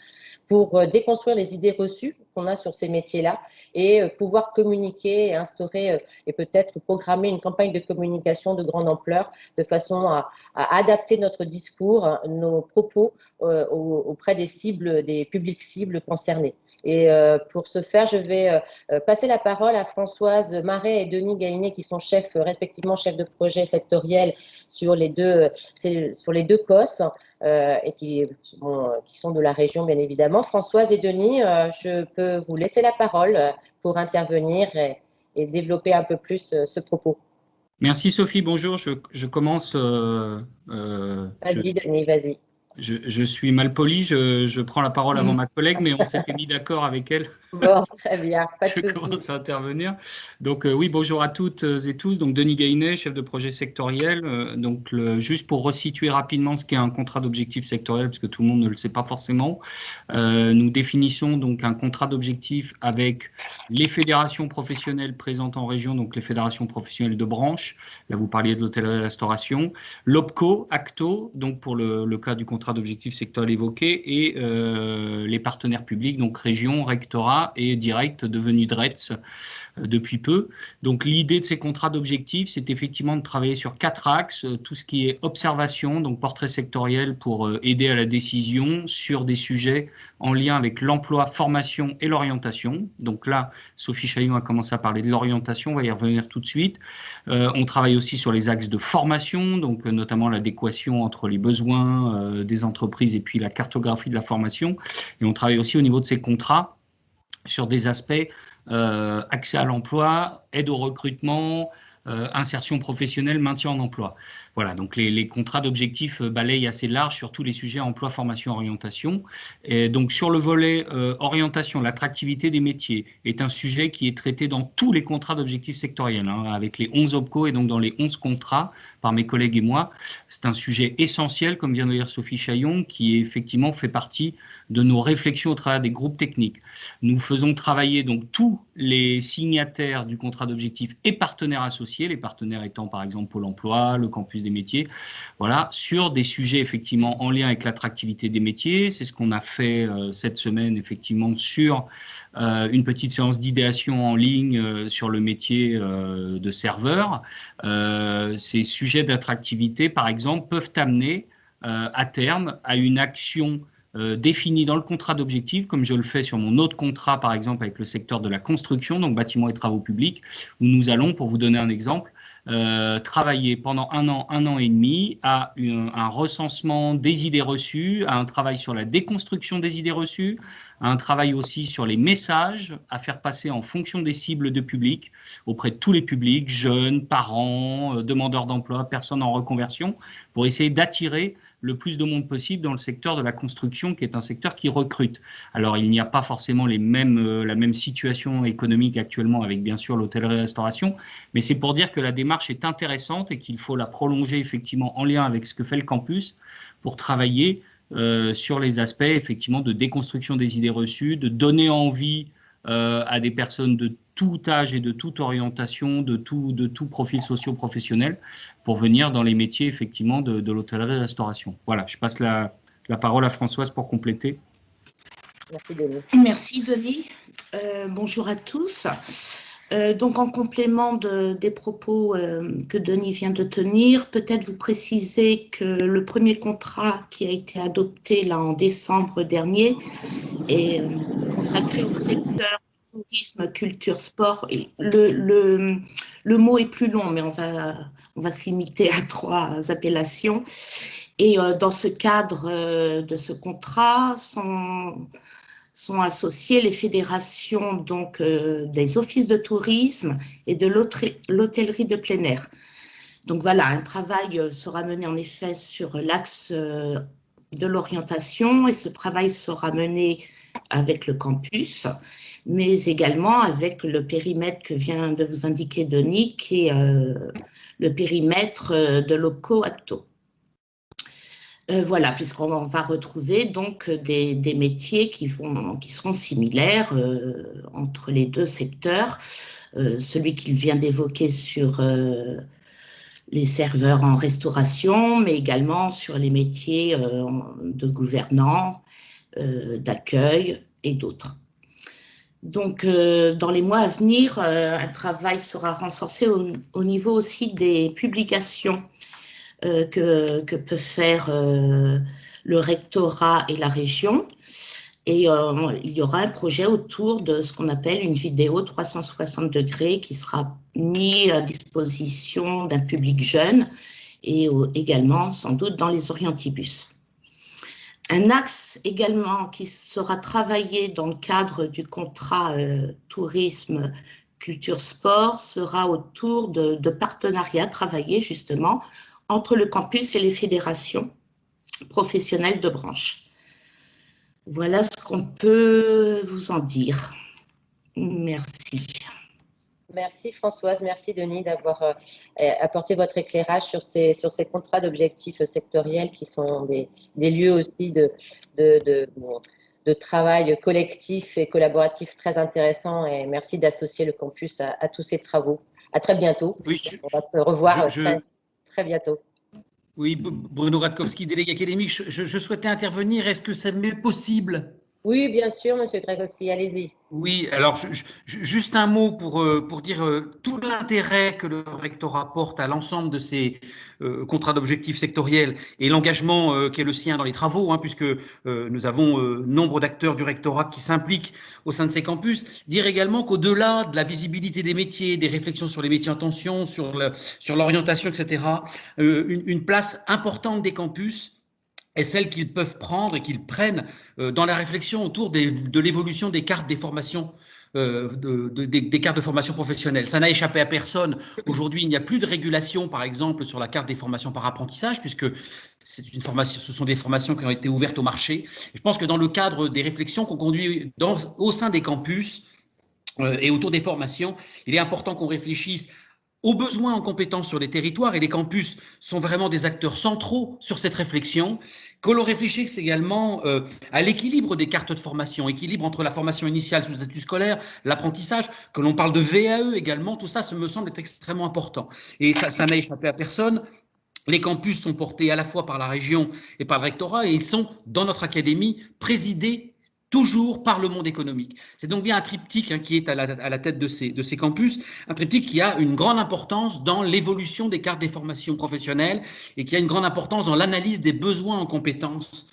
pour déconstruire les idées reçues qu'on a sur ces métiers-là et pouvoir communiquer et instaurer et peut-être programmer une campagne de communication de grande ampleur de façon à adapter notre discours, nos propos auprès des publics cibles concernés. Et pour ce faire, je vais passer la parole à Françoise Marais et Denis Gaïné, qui sont respectivement chefs de projet sectoriels sur les deux COS et qui sont de la région, bien évidemment. Françoise et Denis, je peux vous laisser la parole pour intervenir et développer un peu plus ce propos. Merci Sophie, bonjour, je commence. Vas-y Denis, vas-y. Je suis mal poli, je prends la parole avant ma collègue, mais on s'était mis d'accord avec elle. Bon, très bien, pas de souci. Je commence à intervenir. Donc oui, bonjour à toutes et tous. Donc Denis Gaïné, chef de projet sectoriel. Donc juste pour resituer rapidement ce qu'est un contrat d'objectif sectoriel, parce que tout le monde ne le sait pas forcément. Nous définissons donc un contrat d'objectif avec les fédérations professionnelles présentes en région, donc les fédérations professionnelles de branche. Là, vous parliez de l'hôtellerie-restauration. L'OPCO, ACTO, donc pour le cas du contrat d'objectif sectoriel évoqué, et les partenaires publics, donc région, rectorat et direct devenu DRETS depuis peu. Donc l'idée de ces contrats d'objectifs, c'est effectivement de travailler sur 4 axes, tout ce qui est observation, donc portrait sectoriel pour aider à la décision sur des sujets en lien avec l'emploi, formation et l'orientation. Donc là, Sophie Chaillon a commencé à parler de l'orientation, on va y revenir tout de suite. On travaille aussi sur les axes de formation, donc notamment l'adéquation entre les besoins des entreprises et puis la cartographie de la formation. Et on travaille aussi au niveau de ces contrats sur des aspects accès à l'emploi, aide au recrutement, insertion professionnelle, maintien en emploi. Voilà, donc les contrats d'objectifs balayent assez large sur tous les sujets emploi, formation, orientation. Et donc sur le volet orientation, l'attractivité des métiers est un sujet qui est traité dans tous les contrats d'objectifs sectoriels, avec les 11 OPCO et donc dans les 11 contrats par mes collègues et moi. C'est un sujet essentiel, comme vient de le dire Sophie Chaillon, qui effectivement fait partie de nos réflexions au travers des groupes techniques. Nous faisons travailler donc tous les signataires du contrat d'objectifs et partenaires associés métiers, les partenaires étant par exemple Pôle emploi, le campus des métiers, voilà, sur des sujets effectivement en lien avec l'attractivité des métiers. C'est ce qu'on a fait cette semaine effectivement sur une petite séance d'idéation en ligne sur le métier de serveur. Ces sujets d'attractivité, par exemple, peuvent amener à terme à une action définie dans le contrat d'objectif, comme je le fais sur mon autre contrat, par exemple, avec le secteur de la construction, donc bâtiments et travaux publics, où nous allons, pour vous donner un exemple, travailler pendant un an et demi à un recensement des idées reçues, à un travail sur la déconstruction des idées reçues, à un travail aussi sur les messages à faire passer en fonction des cibles de public auprès de tous les publics, jeunes, parents, demandeurs d'emploi, personnes en reconversion, pour essayer d'attirer le plus de monde possible dans le secteur de la construction, qui est un secteur qui recrute. Alors, il n'y a pas forcément la même situation économique actuellement avec, bien sûr, l'hôtellerie-restauration, mais c'est pour dire que la démarche est intéressante et qu'il faut la prolonger effectivement en lien avec ce que fait le campus pour travailler sur les aspects effectivement de déconstruction des idées reçues, de donner envie à des personnes de tout âge et de toute orientation, de tout profil socio-professionnel, pour venir dans les métiers effectivement de l'hôtellerie-restauration. Voilà, je passe la parole à Françoise pour compléter. Merci Denis. Merci Denis. Bonjour à tous. Donc en complément des propos que Denis vient de tenir, peut-être vous préciser que le premier contrat qui a été adopté là en décembre dernier est consacré au secteur tourisme, culture, sport. Et le mot est plus long, mais on va se limiter à 3 appellations. Et dans ce cadre de ce contrat, sont associées les fédérations donc des offices de tourisme et de l'hôtellerie de plein air. Donc voilà, un travail sera mené en effet sur l'axe de l'orientation, et ce travail sera mené avec le campus, mais également avec le périmètre que vient de vous indiquer Denis, qui est le périmètre de l'OPCO-ACTO. Voilà, puisqu'on va retrouver donc des métiers qui seront similaires entre les deux secteurs. Celui qu'il vient d'évoquer sur les serveurs en restauration, mais également sur les métiers de gouvernants, d'accueil et d'autres. Donc, dans les mois à venir, un travail sera renforcé au niveau aussi des publications que peut faire le rectorat et la région. Et il y aura un projet autour de ce qu'on appelle une vidéo 360 degrés qui sera mise à disposition d'un public jeune et également sans doute dans les orientibus. Un axe également qui sera travaillé dans le cadre du contrat tourisme, culture, sport sera autour de partenariats travaillés justement entre le campus et les fédérations professionnelles de branche. Voilà ce qu'on peut vous en dire. Merci. Merci Françoise, merci Denis d'avoir apporté votre éclairage sur ces contrats d'objectifs sectoriels qui sont des lieux aussi de travail collectif et collaboratif très intéressants, et merci d'associer le campus à tous ces travaux. À très bientôt. Oui, on va se revoir très bientôt. Oui, Bruno Radkowski, délégué académique, je souhaitais intervenir. Est-ce que ça m'est possible? Oui, bien sûr, Monsieur Gregowski, allez-y. Oui, alors juste un mot pour dire tout l'intérêt que le rectorat porte à l'ensemble de ces contrats d'objectifs sectoriels et l'engagement qui est le sien dans les travaux, hein, puisque nous avons nombre d'acteurs du rectorat qui s'impliquent au sein de ces campus. Dire également qu'au-delà de la visibilité des métiers, des réflexions sur les métiers en tension, sur l'orientation, etc., une place importante des campus est celle qu'ils peuvent prendre et qu'ils prennent dans la réflexion autour de l'évolution des cartes des formations, des cartes de formation professionnelle. Ça n'a échappé à personne. Aujourd'hui, il n'y a plus de régulation, par exemple, sur la carte des formations par apprentissage, puisque ce sont des formations qui ont été ouvertes au marché. Je pense que dans le cadre des réflexions qu'on conduit au sein des campus et autour des formations, il est important qu'on réfléchisse aux besoins en compétences sur les territoires, et les campus sont vraiment des acteurs centraux sur cette réflexion, que l'on réfléchisse également à l'équilibre des cartes de formation, équilibre entre la formation initiale sous statut scolaire, l'apprentissage, que l'on parle de VAE également, tout ça, me semble être extrêmement important. Et ça n'a échappé à personne. Les campus sont portés à la fois par la région et par le rectorat, et ils sont, dans notre académie, présidés toujours par le monde économique. C'est donc bien un triptyque qui est à la tête de ces campus, un triptyque qui a une grande importance dans l'évolution des cartes des formations professionnelles et qui a une grande importance dans l'analyse des besoins en compétences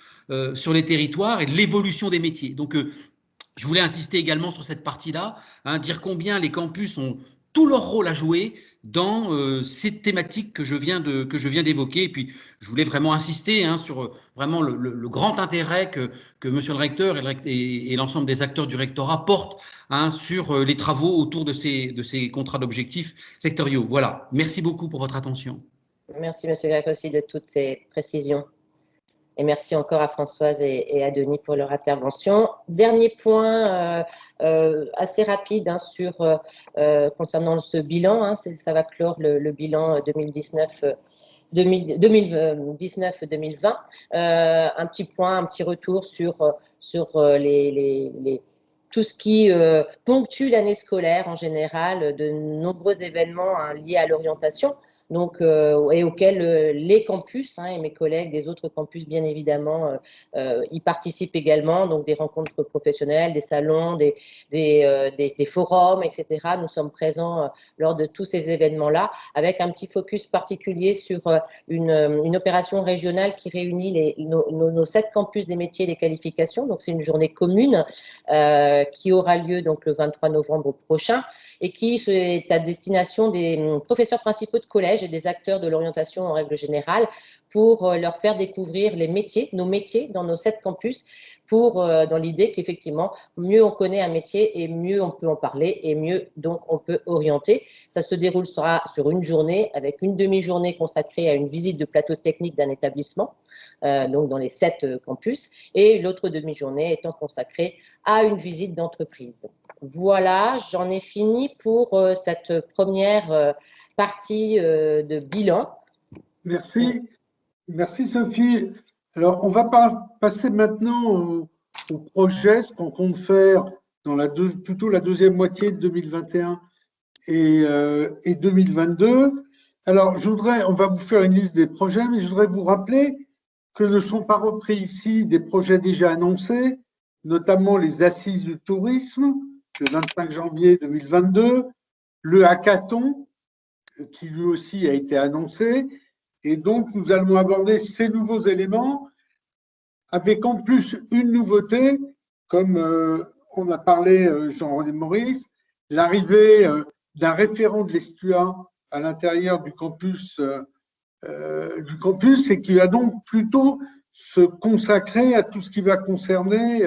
sur les territoires et de l'évolution des métiers. Donc, je voulais insister également sur cette partie-là, dire combien les campus ont tout leur rôle à jouer dans ces thématiques que je viens d'évoquer. Et puis, je voulais vraiment insister sur vraiment le grand intérêt que monsieur le recteur et l'ensemble des acteurs du rectorat portent sur les travaux autour de ces contrats d'objectifs sectoriaux. Voilà. Merci beaucoup pour votre attention. Merci, monsieur Grec, aussi de toutes ces précisions. Et merci encore à Françoise et à Denis pour leur intervention. Dernier point assez rapide concernant ce bilan. Ça va clore le bilan 2019-2020. Un petit point, un petit retour sur tout ce qui ponctue l'année scolaire en général, de nombreux événements liés à l'orientation. Donc, et auxquels les campus et mes collègues des autres campus, bien évidemment, y participent également. Donc, des rencontres professionnelles, des salons, des forums, etc. Nous sommes présents lors de tous ces événements-là, avec un petit focus particulier sur une opération régionale qui réunit nos 7 campus des métiers et des qualifications. Donc, c'est une journée commune qui aura lieu donc le 23 novembre prochain, et qui est à destination des professeurs principaux de collège et des acteurs de l'orientation en règle générale, pour leur faire découvrir les métiers, nos métiers dans nos 7 campus, dans l'idée qu'effectivement, mieux on connaît un métier et mieux on peut en parler et mieux donc on peut orienter. Ça se déroulera sur une journée, avec une demi-journée consacrée à une visite de plateau technique d'un établissement, donc dans les 7 campus, et l'autre demi-journée étant consacrée à une visite d'entreprise. Voilà, j'en ai fini pour cette première partie de bilan. Merci. Merci Sophie. Alors, on va passer maintenant au projet, ce qu'on compte faire dans plutôt la deuxième moitié de 2021 et 2022. Alors, on va vous faire une liste des projets, mais je voudrais vous rappeler que ne sont pas repris ici des projets déjà annoncés, notamment les Assises du tourisme, le 25 janvier 2022, le hackathon, qui lui aussi a été annoncé. Et donc, nous allons aborder ces nouveaux éléments avec en plus une nouveauté, comme on a parlé Jean-René Maurice, l'arrivée d'un référent de l'ESTUA à l'intérieur du campus, et qui va donc plutôt se consacrer à tout ce qui va concerner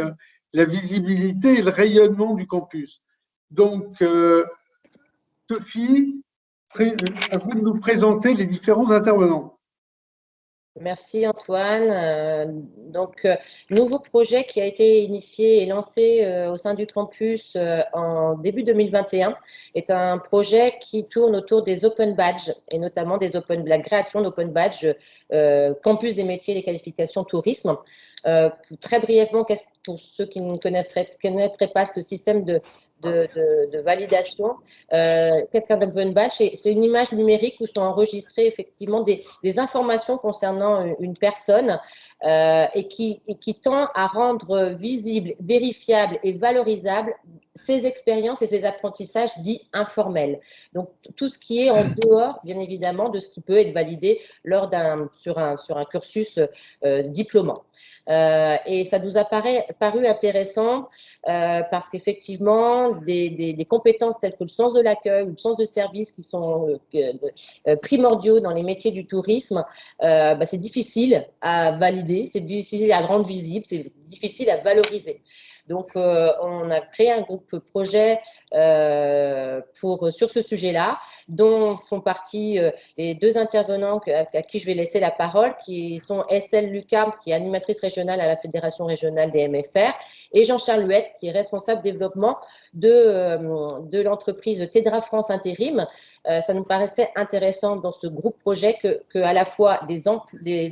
la visibilité et le rayonnement du campus. Donc, Sophie, à vous de nous présenter les différents intervenants. Merci Antoine. Donc, nouveau projet qui a été initié et lancé au sein du campus en début 2021 est un projet qui tourne autour des Open Badges et notamment la création d'Open Badges Campus des métiers et des qualifications tourisme. Très brièvement, pour ceux qui ne connaîtraient pas ce système de validation. Qu'est-ce qu'un Open Badge? C'est une image numérique où sont enregistrées effectivement des informations concernant une personne et qui tend à rendre visible, vérifiable et valorisable ses expériences et ses apprentissages dits informels. Donc, tout ce qui est en dehors, bien évidemment, de ce qui peut être validé sur un cursus diplômant. Et ça nous a paru intéressant parce qu'effectivement, des compétences telles que le sens de l'accueil ou le sens de service qui sont primordiaux dans les métiers du tourisme, c'est difficile à valider, c'est difficile à rendre visible, c'est difficile à valoriser. Donc, on a créé un groupe projet sur ce sujet-là, dont font partie les 2 intervenants à qui je vais laisser la parole, qui sont Estelle Lucas, qui est animatrice régionale à la Fédération régionale des MFR, et Jean-Charles Huette, qui est responsable développement de l'entreprise TEDRA France Intérim, ça nous paraissait intéressant dans ce groupe projet que à la fois des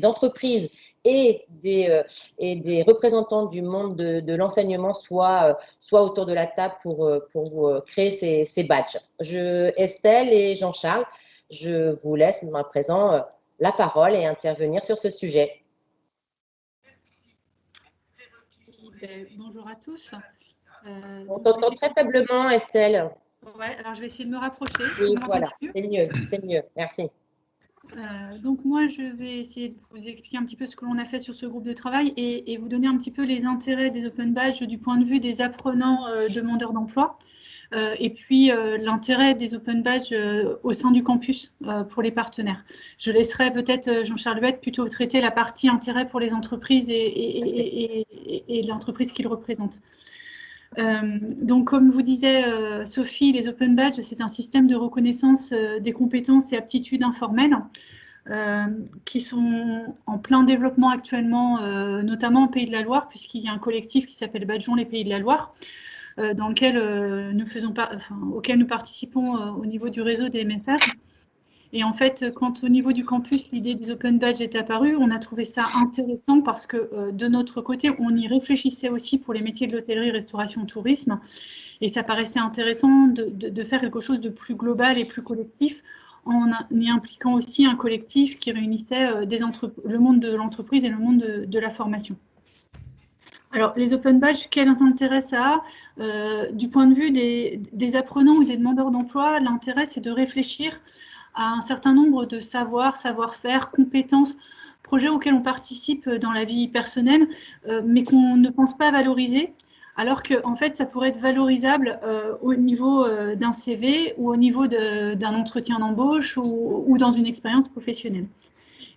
entreprises et des représentants du monde de l'enseignement soient autour de la table pour créer ces badges. Estelle et Jean-Charles, je vous laisse à présent la parole et intervenir sur ce sujet. Bonjour à tous. On t'entend très faiblement, Estelle. Ouais, alors je vais essayer de me rapprocher. Oui, voilà, c'est mieux, merci. Donc moi, je vais essayer de vous expliquer un petit peu ce que l'on a fait sur ce groupe de travail et vous donner un petit peu les intérêts des Open Badges du point de vue des apprenants demandeurs d'emploi et puis l'intérêt des Open Badges au sein du campus pour les partenaires. Je laisserai peut-être Jean-Charles Huette plutôt traiter la partie intérêt pour les entreprises et l'entreprise qu'il représente. Donc, comme vous disait Sophie, les Open Badges, c'est un système de reconnaissance des compétences et aptitudes informelles qui sont en plein développement actuellement, notamment au Pays de la Loire, puisqu'il y a un collectif qui s'appelle Badgeons les Pays de la Loire, dans lequel auquel nous participons au niveau du réseau des MFR. Et en fait, quand au niveau du campus, l'idée des Open Badges est apparue, on a trouvé ça intéressant parce que de notre côté, on y réfléchissait aussi pour les métiers de l'hôtellerie, restauration, tourisme. Et ça paraissait intéressant de faire quelque chose de plus global et plus collectif en y impliquant aussi un collectif qui réunissait le monde de l'entreprise et le monde de la formation. Alors, les Open Badges, quel intérêt ça a du point de vue des apprenants ou des demandeurs d'emploi, l'intérêt, c'est de réfléchir à un certain nombre de savoir-faire, compétences, projets auxquels on participe dans la vie personnelle, mais qu'on ne pense pas valoriser, alors qu'en fait, ça pourrait être valorisable au niveau d'un CV ou au niveau d'un entretien d'embauche ou dans une expérience professionnelle.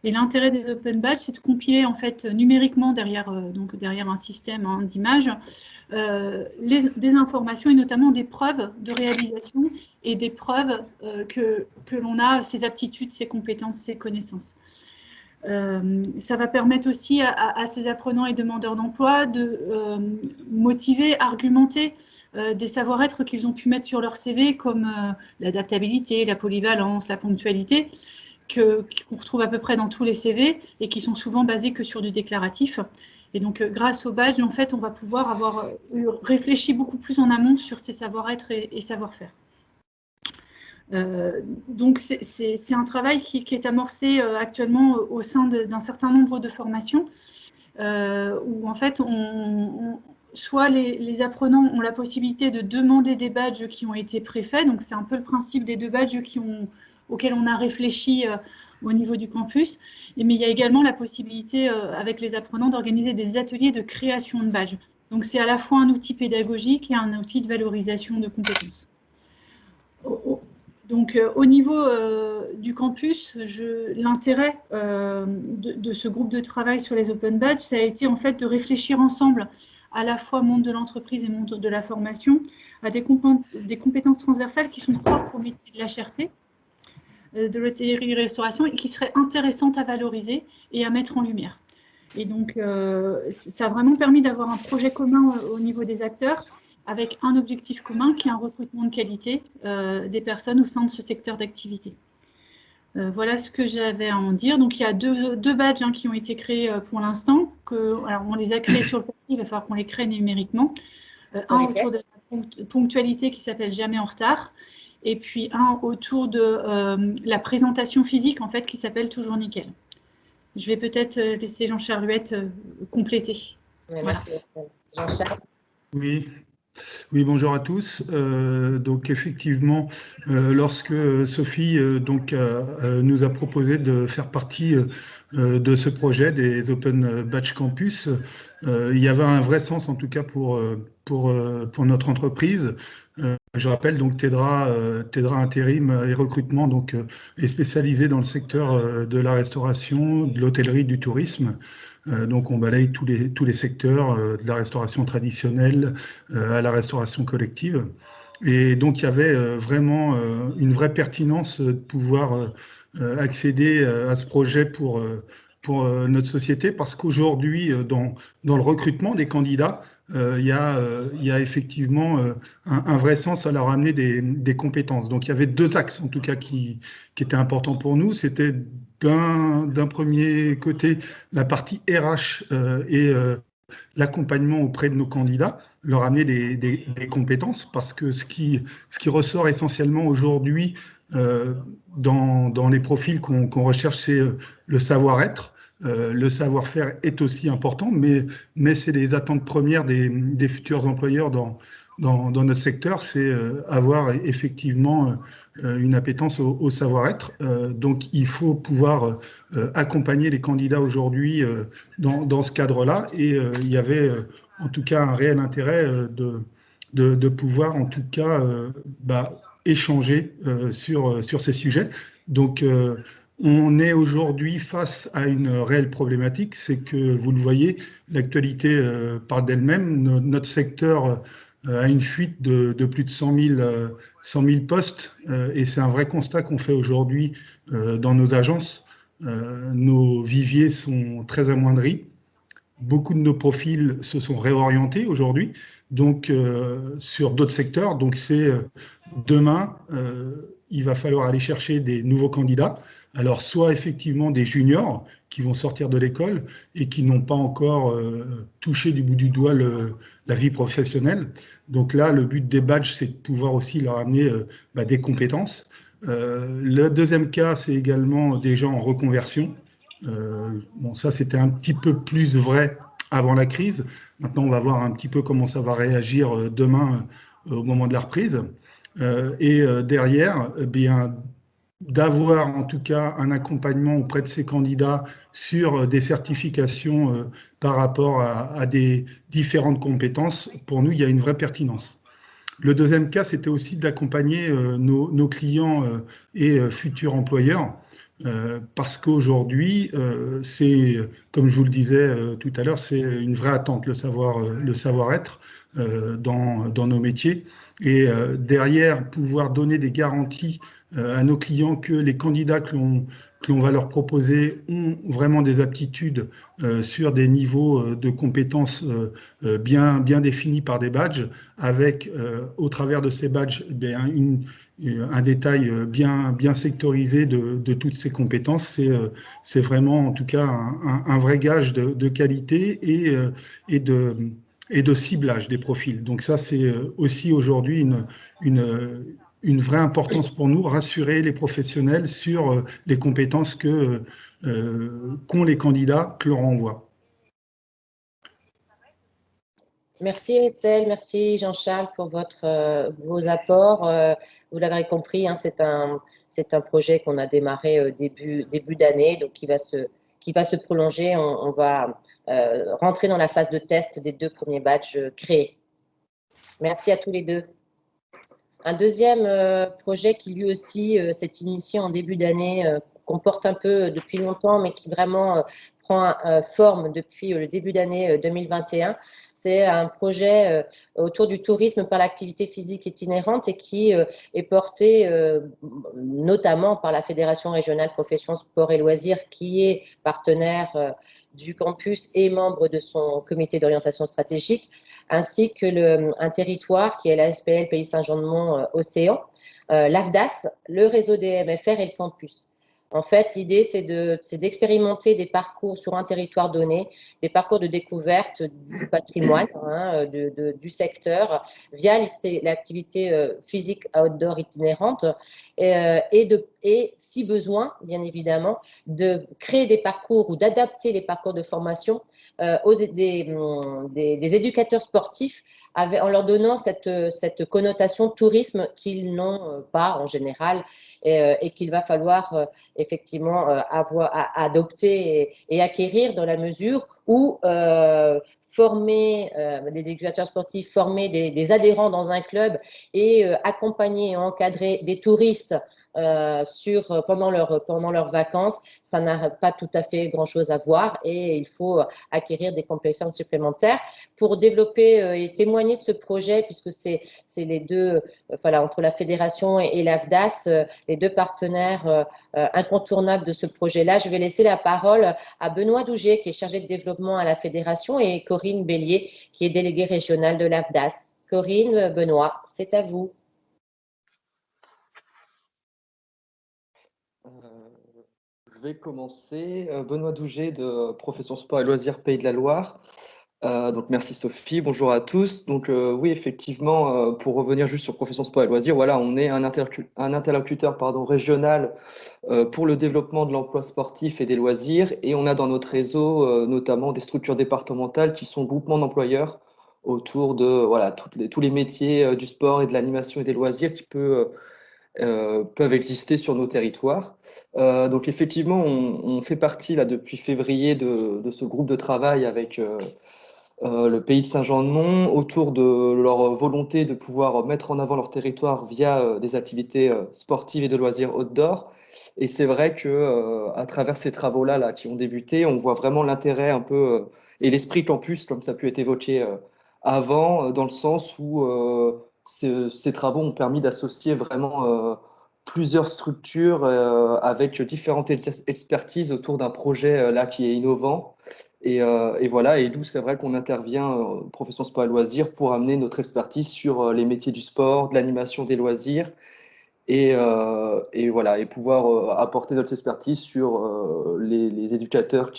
Et l'intérêt des Open Badges, c'est de compiler en fait numériquement derrière un système d'images des informations et notamment des preuves de réalisation et des preuves que l'on a ces aptitudes, ces compétences, ces connaissances. Ça va permettre aussi à ces apprenants et demandeurs d'emploi de motiver, argumenter des savoir-être qu'ils ont pu mettre sur leur CV comme l'adaptabilité, la polyvalence, la ponctualité, qu'on retrouve à peu près dans tous les CV et qui sont souvent basés que sur du déclaratif. Et donc, grâce au badge, en fait, on va pouvoir avoir réfléchi beaucoup plus en amont sur ces savoir-être et savoir-faire. Donc, c'est un travail qui est amorcé actuellement au sein d'un certain nombre de formations où, en fait, soit les apprenants ont la possibilité de demander des badges qui ont été préfaits. Donc, c'est un peu le principe des 2 badges auxquels on a réfléchi au niveau du campus. Mais il y a également la possibilité, avec les apprenants, d'organiser des ateliers de création de badges. Donc, c'est à la fois un outil pédagogique et un outil de valorisation de compétences. Donc, au niveau du campus, l'intérêt de ce groupe de travail sur les Open Badges, ça a été en fait de réfléchir ensemble à la fois monde de l'entreprise et monde de la formation, à des compétences transversales qui sont propres au métier de la cherté, de l'hôtellerie-restauration et qui seraient intéressantes à valoriser et à mettre en lumière. Et donc, ça a vraiment permis d'avoir un projet commun au niveau des acteurs avec un objectif commun qui est un recrutement de qualité des personnes au sein de ce secteur d'activité. Voilà ce que j'avais à en dire. Donc, il y a deux badges qui ont été créés pour l'instant. Alors, on les a créés sur le papier, il va falloir qu'on les crée numériquement. Un autour de la ponctualité qui s'appelle Jamais en retard. Et puis un autour de la présentation physique, en fait, qui s'appelle Toujours nickel. Je vais peut-être laisser Jean-Charles Huette compléter. Voilà. Merci. Jean-Charles. Oui, bonjour à tous. Donc effectivement, lorsque Sophie nous a proposé de faire partie de ce projet des Open Badge Campus, il y avait un vrai sens en tout cas pour notre entreprise. Je rappelle donc Tedra Intérim et Recrutement donc est spécialisé dans le secteur de la restauration, de l'hôtellerie, du tourisme. Donc on balaye tous les secteurs, de la restauration traditionnelle à la restauration collective. Et donc il y avait vraiment une vraie pertinence de pouvoir accéder à ce projet pour notre société, parce qu'aujourd'hui, dans le recrutement des candidats, il y a effectivement un vrai sens à leur amener des compétences. Donc il y avait deux axes en tout cas qui étaient importants pour nous. C'était d'un premier côté la partie RH et l'accompagnement auprès de nos candidats, leur amener des compétences, parce que ce qui ressort essentiellement aujourd'hui dans les profils qu'on recherche, c'est le savoir-être. Le savoir-faire est aussi important, mais c'est les attentes premières des futurs employeurs dans notre secteur, c'est avoir effectivement une appétence au savoir-être. Donc, il faut pouvoir accompagner les candidats aujourd'hui dans ce cadre-là. Et il y avait en tout cas un réel intérêt de pouvoir en tout cas échanger sur ces sujets. Donc, on est aujourd'hui face à une réelle problématique, c'est que, vous le voyez, l'actualité parle d'elle-même. Notre secteur a une fuite de plus de 100 000 postes, et c'est un vrai constat qu'on fait aujourd'hui dans nos agences. Nos viviers sont très amoindris. Beaucoup de nos profils se sont réorientés aujourd'hui, donc sur d'autres secteurs. Donc c'est demain, il va falloir aller chercher des nouveaux candidats. Alors, soit effectivement des juniors qui vont sortir de l'école et qui n'ont pas encore touché du bout du doigt la vie professionnelle. Donc là, le but des badges, c'est de pouvoir aussi leur amener des compétences. Le deuxième cas, c'est également des gens en reconversion. Bon, ça, c'était un petit peu plus vrai avant la crise. Maintenant, on va voir un petit peu comment ça va réagir demain au moment de la reprise. Et derrière, bien, d'avoir en tout cas un accompagnement auprès de ces candidats sur des certifications par rapport à des différentes compétences, pour nous, il y a une vraie pertinence. Le deuxième cas, c'était aussi d'accompagner nos clients et futurs employeurs, parce qu'aujourd'hui, c'est, comme je vous le disais tout à l'heure, c'est une vraie attente, le savoir-être dans nos métiers. Et derrière, pouvoir donner des garanties à nos clients que les candidats que l'on va leur proposer ont vraiment des aptitudes sur des niveaux de compétences bien définis par des badges, avec au travers de ces badges un détail bien sectorisé de toutes ces compétences. C'est vraiment en tout cas un vrai gage de qualité et de ciblage des profils. Donc ça, c'est aussi aujourd'hui une vraie importance pour nous, rassurer les professionnels sur les compétences qu'ont les candidats que l'on renvoie. Merci Estelle, merci Jean-Charles pour vos apports. Vous l'avez compris, hein, c'est un projet qu'on a démarré début d'année, donc qui va se prolonger. On va rentrer dans la phase de test des 2 premiers badges créés. Merci à tous les deux. Un deuxième projet qui lui aussi s'est initié en début d'année, qu'on porte un peu depuis longtemps, mais qui vraiment prend forme depuis le début d'année 2021. C'est un projet autour du tourisme par l'activité physique itinérante et qui est porté notamment par la Fédération régionale professions sport et loisirs, qui est partenaire du campus et membre de son comité d'orientation stratégique, ainsi que un territoire qui est la SPL Pays Saint-Jean-de-Mont-Océan, l'AFDAS, le réseau des MFR et le campus. En fait, l'idée, c'est d'expérimenter des parcours sur un territoire donné, des parcours de découverte du patrimoine, du secteur, via l'activité physique outdoor itinérante, et si besoin, bien évidemment, de créer des parcours ou d'adapter les parcours de formation des éducateurs sportifs en leur donnant cette connotation tourisme qu'ils n'ont pas en général et qu'il va falloir effectivement adopter et acquérir dans la mesure où former des éducateurs sportifs, former des adhérents dans un club et accompagner et encadrer des touristes pendant leurs vacances, ça n'a pas tout à fait grand-chose à voir et il faut acquérir des compétences supplémentaires pour développer et témoigner de ce projet, puisque c'est les deux, voilà, entre la fédération et l'AFDAS, les deux partenaires incontournable de ce projet-là. Je vais laisser la parole à Benoît Douget, qui est chargé de développement à la Fédération, et Corinne Bélier, qui est déléguée régionale de l'AFDAS. Corinne, Benoît, c'est à vous. Je vais commencer. Benoît Douget de Profession Sport et Loisirs Pays de la Loire. Donc merci Sophie, bonjour à tous. Donc oui, effectivement, pour revenir juste sur Profession Sport et Loisirs, voilà, on est un interlocuteur régional pour le développement de l'emploi sportif et des loisirs, et on a dans notre réseau notamment des structures départementales qui sont groupements d'employeurs autour de voilà, tous les métiers du sport et de l'animation et des loisirs qui peuvent exister sur nos territoires. Donc effectivement, on fait partie là depuis février de ce groupe de travail avec le pays de Saint-Jean-de-Mont autour de leur volonté de pouvoir mettre en avant leur territoire via des activités sportives et de loisirs outdoor. Et c'est vrai que à travers ces travaux-là qui ont débuté, on voit vraiment l'intérêt un peu et l'esprit campus, comme ça a pu être évoqué avant, dans le sens où ces travaux ont permis d'associer vraiment plusieurs structures avec différentes expertises autour d'un projet là qui est innovant. Et voilà, et nous, c'est vrai qu'on intervient, Profession Sport et Loisirs, pour amener notre expertise sur les métiers du sport, de l'animation des loisirs, et voilà, et pouvoir apporter notre expertise sur les éducateurs,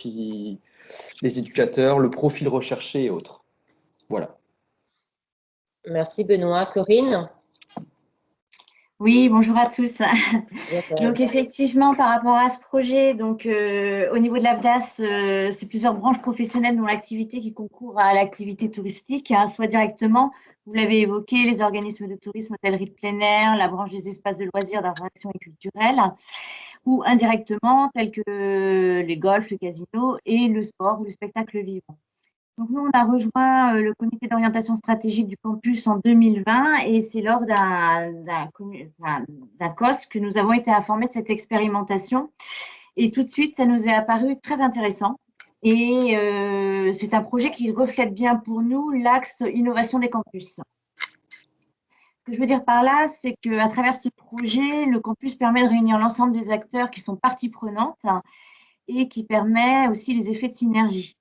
le profil recherché et autres. Voilà. Merci Benoît. Corinne? Oui, bonjour à tous. Donc effectivement, par rapport à ce projet, donc au niveau de l'AFDAS, c'est plusieurs branches professionnelles dont l'activité qui concourt à l'activité touristique, hein, soit directement, vous l'avez évoqué, les organismes de tourisme, hôtellerie de plein air, la branche des espaces de loisirs, d'attractions et culturelles, ou indirectement, tels que les golfs, le casino et le sport ou le spectacle vivant. Donc nous, on a rejoint le comité d'orientation stratégique du campus en 2020 et c'est lors d'un COS que nous avons été informés de cette expérimentation. Et tout de suite, ça nous est apparu très intéressant. Et c'est un projet qui reflète bien pour nous l'axe innovation des campus. Ce que je veux dire par là, c'est qu'à travers ce projet, le campus permet de réunir l'ensemble des acteurs qui sont parties prenantes et qui permet aussi les effets de synergie.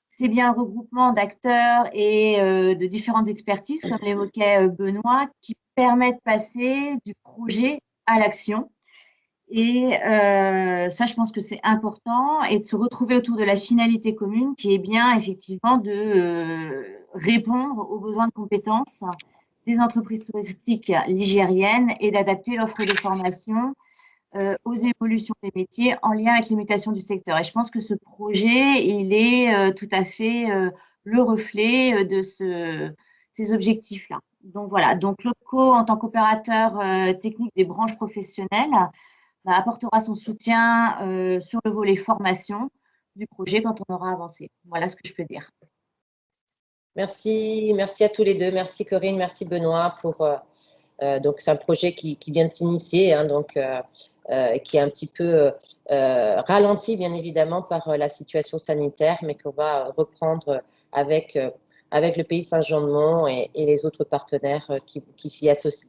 C'est bien un regroupement d'acteurs et de différentes expertises, comme l'évoquait Benoît, qui permet de passer du projet à l'action. Et ça, je pense que c'est important, et de se retrouver autour de la finalité commune, qui est bien effectivement de répondre aux besoins de compétences des entreprises touristiques ligériennes et d'adapter l'offre de formation aux évolutions des métiers en lien avec les mutations du secteur. Et je pense que ce projet, il est tout à fait le reflet de ces objectifs-là. Donc voilà, donc l'OPCO, en tant qu'opérateur technique des branches professionnelles, apportera son soutien sur le volet formation du projet quand on aura avancé. Voilà ce que je peux dire. Merci à tous les deux. Merci Corinne, merci Benoît. Donc c'est un projet qui vient de s'initier, hein, donc qui est un petit peu ralenti bien évidemment par la situation sanitaire, mais qu'on va reprendre avec le pays de Saint-Jean-de-Mont et les autres partenaires qui s'y associent.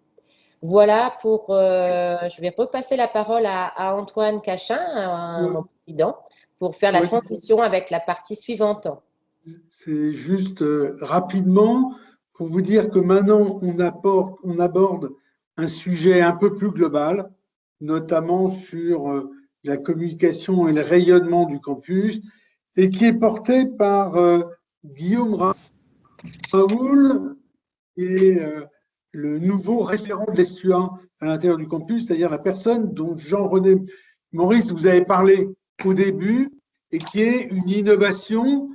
Voilà je vais repasser la parole à Antoine Cachin, mon président, pour faire la transition avec la partie suivante. C'est juste rapidement pour vous dire que maintenant on aborde un sujet un peu plus global, notamment sur la communication et le rayonnement du campus, et qui est porté par Guillaume Raoul, et le nouveau référent de l'ESTUA à l'intérieur du campus, c'est-à-dire la personne dont Jean-René Maurice vous avez parlé au début, et qui est une innovation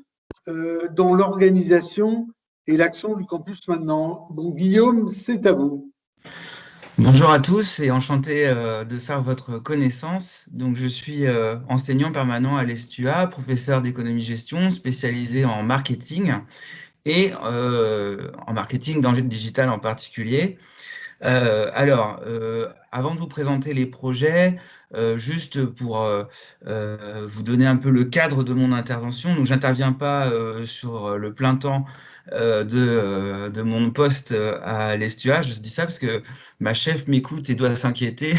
dans l'organisation et l'action du campus maintenant. Bon, Guillaume, c'est à vous. Bonjour à tous et enchanté de faire votre connaissance. Donc, je suis enseignant permanent à l'ESTUA, professeur d'économie-gestion spécialisé en marketing et en marketing dans le digital en particulier. Avant de vous présenter les projets, juste pour vous donner un peu le cadre de mon intervention, donc j'interviens pas sur le plein temps de mon poste à l'ESTUA. Je dis ça parce que ma chef m'écoute et doit s'inquiéter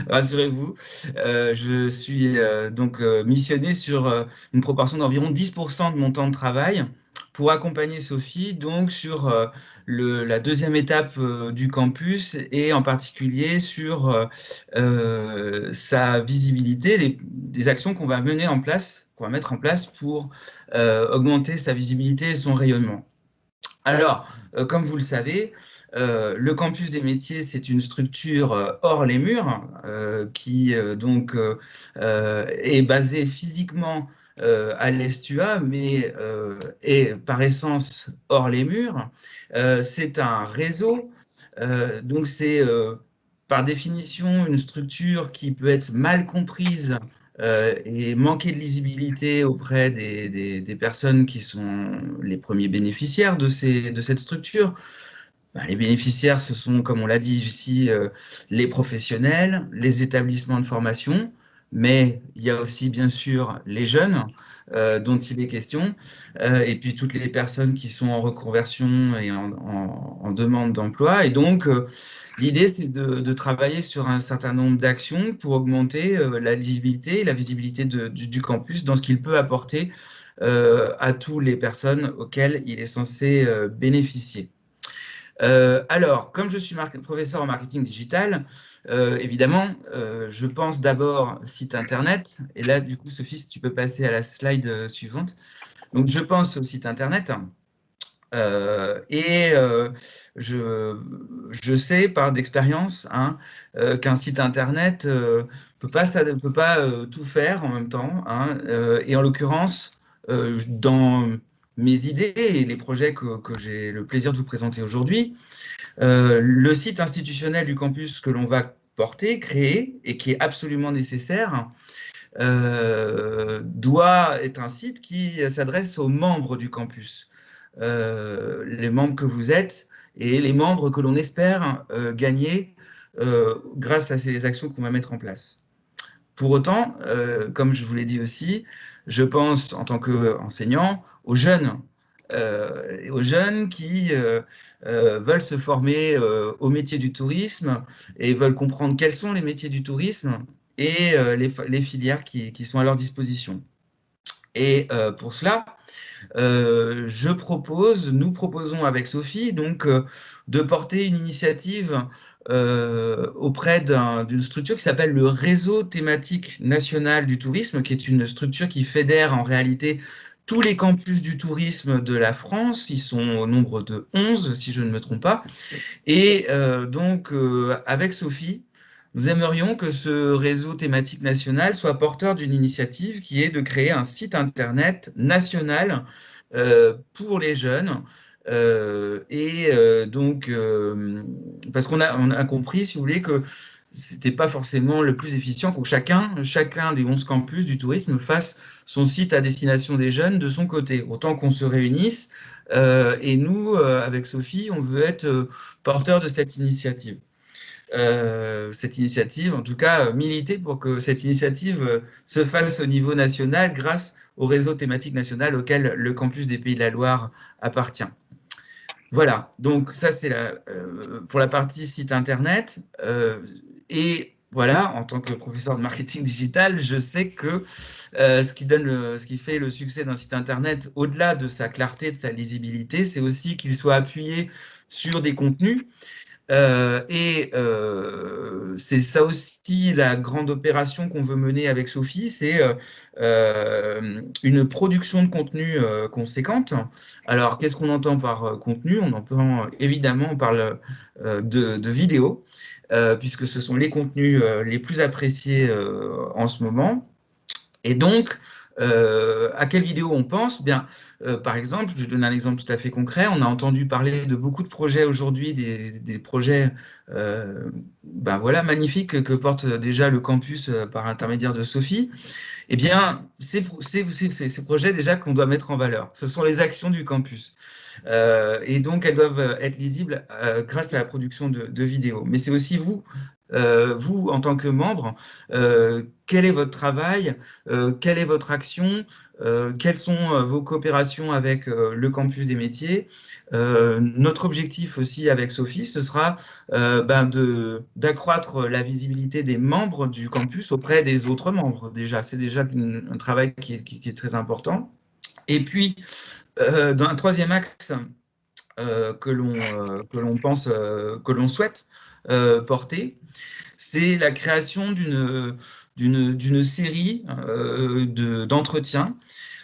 Rassurez-vous, je suis donc missionné sur une proportion d'environ 10% de mon temps de travail pour accompagner Sophie donc sur la deuxième étape du campus et en particulier sur sa visibilité, des actions qu'on va mettre en place pour augmenter sa visibilité et son rayonnement. Alors, comme vous le savez, le campus des métiers, c'est une structure hors les murs qui donc est basée physiquement à l'Estua, mais est par essence hors les murs. C'est un réseau, donc c'est par définition une structure qui peut être mal comprise et manquer de lisibilité auprès des personnes qui sont les premiers bénéficiaires de cette structure. Les bénéficiaires, ce sont, comme on l'a dit ici, les professionnels, les établissements de formation, mais il y a aussi bien sûr les jeunes dont il est question, et puis toutes les personnes qui sont en reconversion et en demande d'emploi. Et donc, l'idée, c'est de travailler sur un certain nombre d'actions pour augmenter la lisibilité et la visibilité du campus dans ce qu'il peut apporter à toutes les personnes auxquelles il est censé bénéficier. Alors, comme je suis professeur en marketing digital, évidemment, je pense d'abord site internet. Et là, du coup, Sophie, si tu peux passer à la slide suivante. Donc, je pense au site internet. Je sais par d'expérience qu'un site internet peut pas tout faire en même temps. Et en l'occurrence, dans mes idées et les projets que j'ai le plaisir de vous présenter aujourd'hui, le site institutionnel du campus que l'on va créer, et qui est absolument nécessaire, doit être un site qui s'adresse aux membres du campus, les membres que vous êtes et les membres que l'on espère gagner grâce à ces actions qu'on va mettre en place. Pour autant, comme je vous l'ai dit aussi, je pense en tant qu'enseignant aux jeunes qui veulent se former au métier du tourisme et veulent comprendre quels sont les métiers du tourisme et les filières qui sont à leur disposition. Et pour cela, nous proposons avec Sophie donc de porter une initiative auprès d'une structure qui s'appelle le Réseau thématique national du tourisme, qui est une structure qui fédère en réalité tous les campus du tourisme de la France. Ils sont au nombre de 11, si je ne me trompe pas. Et donc, avec Sophie, nous aimerions que ce réseau thématique national soit porteur d'une initiative qui est de créer un site internet national pour les jeunes. Parce qu'on a compris, si vous voulez, que c'était pas forcément le plus efficient que chacun des 11 campus du tourisme fasse son site à destination des jeunes de son côté. Autant qu'on se réunisse, et nous, avec Sophie, on veut être porteurs de cette initiative. En tout cas, militer pour que cette initiative se fasse au niveau national grâce au réseau thématique national auquel le campus des Pays de la Loire appartient. Voilà, donc ça c'est pour la partie site internet. Et voilà, en tant que professeur de marketing digital, je sais que ce qui fait le succès d'un site internet, au-delà de sa clarté, de sa lisibilité, c'est aussi qu'il soit appuyé sur des contenus. C'est ça aussi la grande opération qu'on veut mener avec Sophie, c'est une production de contenu conséquente. Alors, qu'est-ce qu'on entend par contenu? On entend évidemment, on parle de vidéos, puisque ce sont les contenus les plus appréciés en ce moment. Et donc, à quelle vidéo on pense? Bien, par exemple, je donne un exemple tout à fait concret. On a entendu parler de beaucoup de projets aujourd'hui, des projets voilà, magnifiques que porte déjà le campus par l'intermédiaire de Sophie. Eh bien, ces projets déjà qu'on doit mettre en valeur. Ce sont les actions du campus. Et donc, elles doivent être lisibles grâce à la production de vidéos. Mais c'est aussi vous, en tant que membre, quel est votre travail, quelle est votre interactions, quelles sont vos coopérations avec le campus des métiers. Notre objectif aussi avec Sophie, ce sera d'accroître la visibilité des membres du campus auprès des autres membres. Déjà, c'est déjà un travail qui est très important. Et puis, dans un troisième axe que l'on souhaite porter, c'est la création d'une série d'entretiens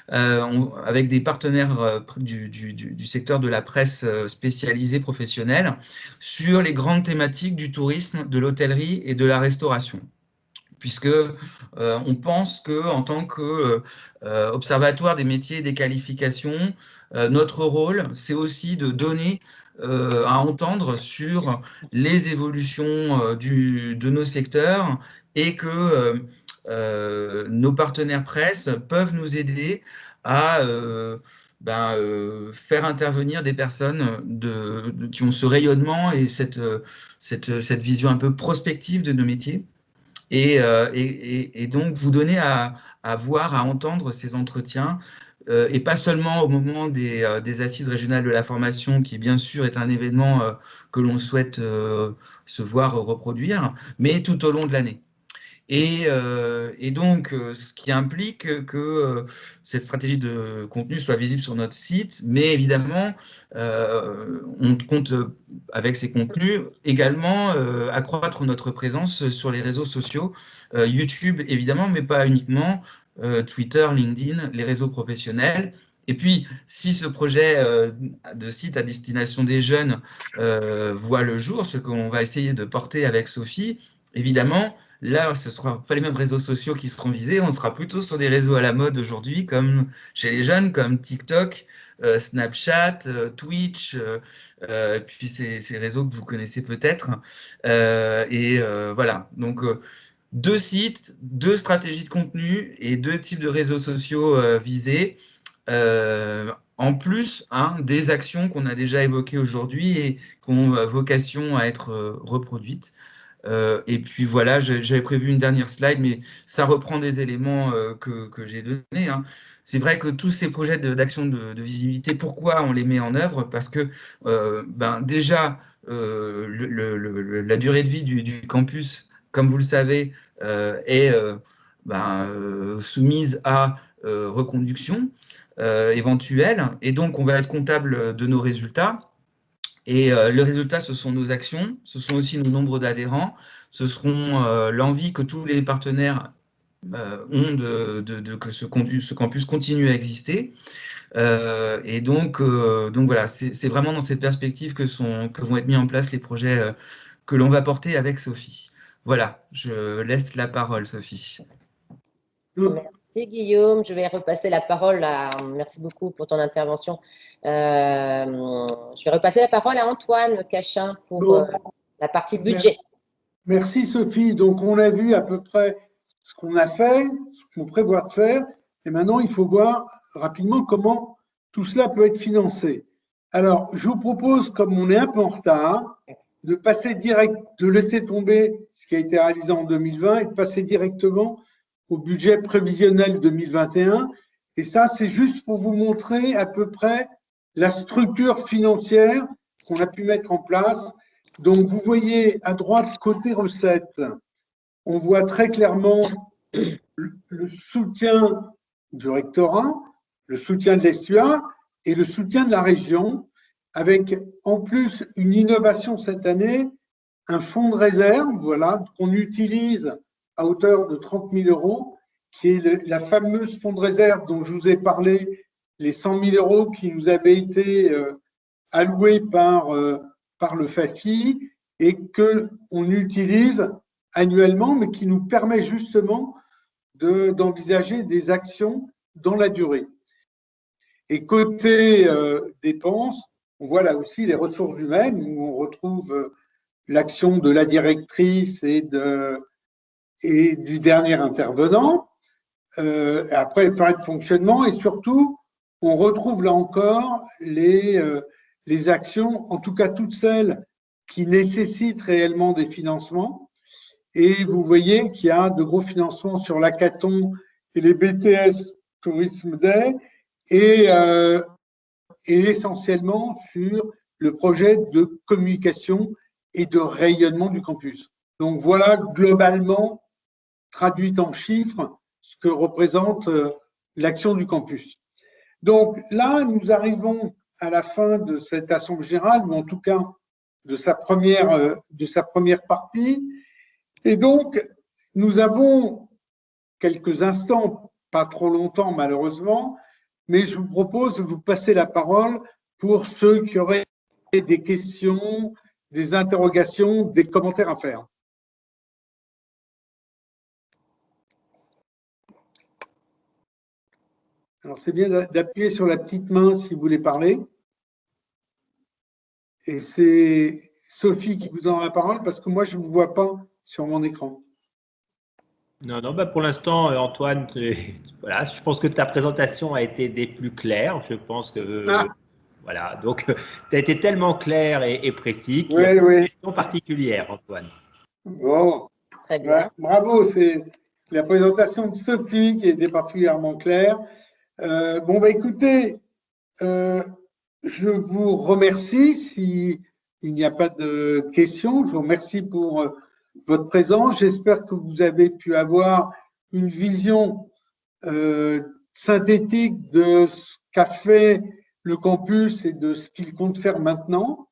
avec des partenaires du secteur de la presse spécialisée professionnelle sur les grandes thématiques du tourisme, de l'hôtellerie et de la restauration. Puisque on pense qu'en tant qu'observatoire des métiers et des qualifications, notre rôle, c'est aussi de donner à entendre sur les évolutions de nos secteurs et que nos partenaires presse peuvent nous aider à faire intervenir des personnes qui ont ce rayonnement et cette vision un peu prospective de nos métiers. Et donc, vous donner à voir, à entendre ces entretiens, et pas seulement au moment des assises régionales de la formation, qui bien sûr est un événement que l'on souhaite se voir reproduire, mais tout au long de l'année. Et donc, ce qui implique que cette stratégie de contenu soit visible sur notre site, mais évidemment, on compte avec ces contenus également accroître notre présence sur les réseaux sociaux, YouTube évidemment, mais pas uniquement, Twitter, LinkedIn, les réseaux professionnels. Et puis, si ce projet de site à destination des jeunes voit le jour, ce qu'on va essayer de porter avec Sophie, évidemment, là, ce ne sera pas les mêmes réseaux sociaux qui seront visés, on sera plutôt sur des réseaux à la mode aujourd'hui, comme chez les jeunes, comme TikTok, Snapchat, Twitch, puis ces réseaux que vous connaissez peut-être. Voilà, donc 2 sites, 2 stratégies de contenu et 2 types de réseaux sociaux visés. En plus des actions qu'on a déjà évoquées aujourd'hui et qui ont vocation à être reproduites. Et puis voilà, j'avais prévu une dernière slide, mais ça reprend des éléments que j'ai donnés. C'est vrai que tous ces projets d'action de visibilité, pourquoi on les met en œuvre? Parce que déjà, la durée de vie du campus, comme vous le savez, est soumise à reconduction éventuelle. Et donc, on va être comptable de nos résultats. Et le résultat, ce sont nos actions, ce sont aussi nos nombres d'adhérents, ce seront l'envie que tous les partenaires ont que ce campus continue à exister. Et donc voilà, c'est vraiment dans cette perspective que vont être mis en place les projets que l'on va porter avec Sophie. Voilà, je laisse la parole, Sophie. Merci Guillaume, je vais repasser la parole merci beaucoup pour ton intervention. Je vais repasser la parole à Antoine Cachin pour la partie budget. Merci Sophie. Donc on a vu à peu près ce qu'on a fait, ce qu'on prévoit de faire, et maintenant il faut voir rapidement comment tout cela peut être financé. Alors je vous propose, comme on est un peu en retard, de passer direct, de laisser tomber ce qui a été réalisé en 2020 et de passer directement au budget prévisionnel 2021. Et ça, c'est juste pour vous montrer à peu près la structure financière qu'on a pu mettre en place. Donc, vous voyez à droite, côté recettes, on voit très clairement le soutien du rectorat, le soutien de l'ESTUA et le soutien de la région, avec en plus une innovation cette année, un fonds de réserve, voilà, qu'on utilise à hauteur de 30 000 €, qui est la fameuse fonds de réserve dont je vous ai parlé, les 100 000 € qui nous avaient été alloués par le FAFI et qu'on utilise annuellement, mais qui nous permet justement d'envisager des actions dans la durée. Et côté dépenses, on voit là aussi les ressources humaines, où on retrouve l'action de la directrice et du dernier intervenant. Après, le de fonctionnement, et surtout, on retrouve là encore les actions, en tout cas toutes celles qui nécessitent réellement des financements. Et vous voyez qu'il y a de gros financements sur l'hackathon et les BTS Tourisme Day et essentiellement sur le projet de communication et de rayonnement du campus. Donc voilà globalement, traduit en chiffres, ce que représente l'action du campus. Donc là, nous arrivons à la fin de cette assemblée générale, ou en tout cas de sa première partie. Et donc, nous avons quelques instants, pas trop longtemps malheureusement, mais je vous propose de vous passer la parole pour ceux qui auraient des questions, des interrogations, des commentaires à faire. Alors, c'est bien d'appuyer sur la petite main si vous voulez parler. Et c'est Sophie qui vous donne la parole parce que moi, je ne vous vois pas sur mon écran. Non, non, bah pour l'instant, Antoine, voilà, je pense que ta présentation a été des plus claires. Je pense que, voilà, donc tu as été tellement clair et précis qu'il y a une question particulière, Antoine. Bon, très bien. Bravo, c'est la présentation de Sophie qui était particulièrement claire. Bon, bah écoutez, je vous remercie. S'il n'y a pas de questions, je vous remercie pour votre présence. J'espère que vous avez pu avoir une vision synthétique de ce qu'a fait le campus et de ce qu'il compte faire maintenant.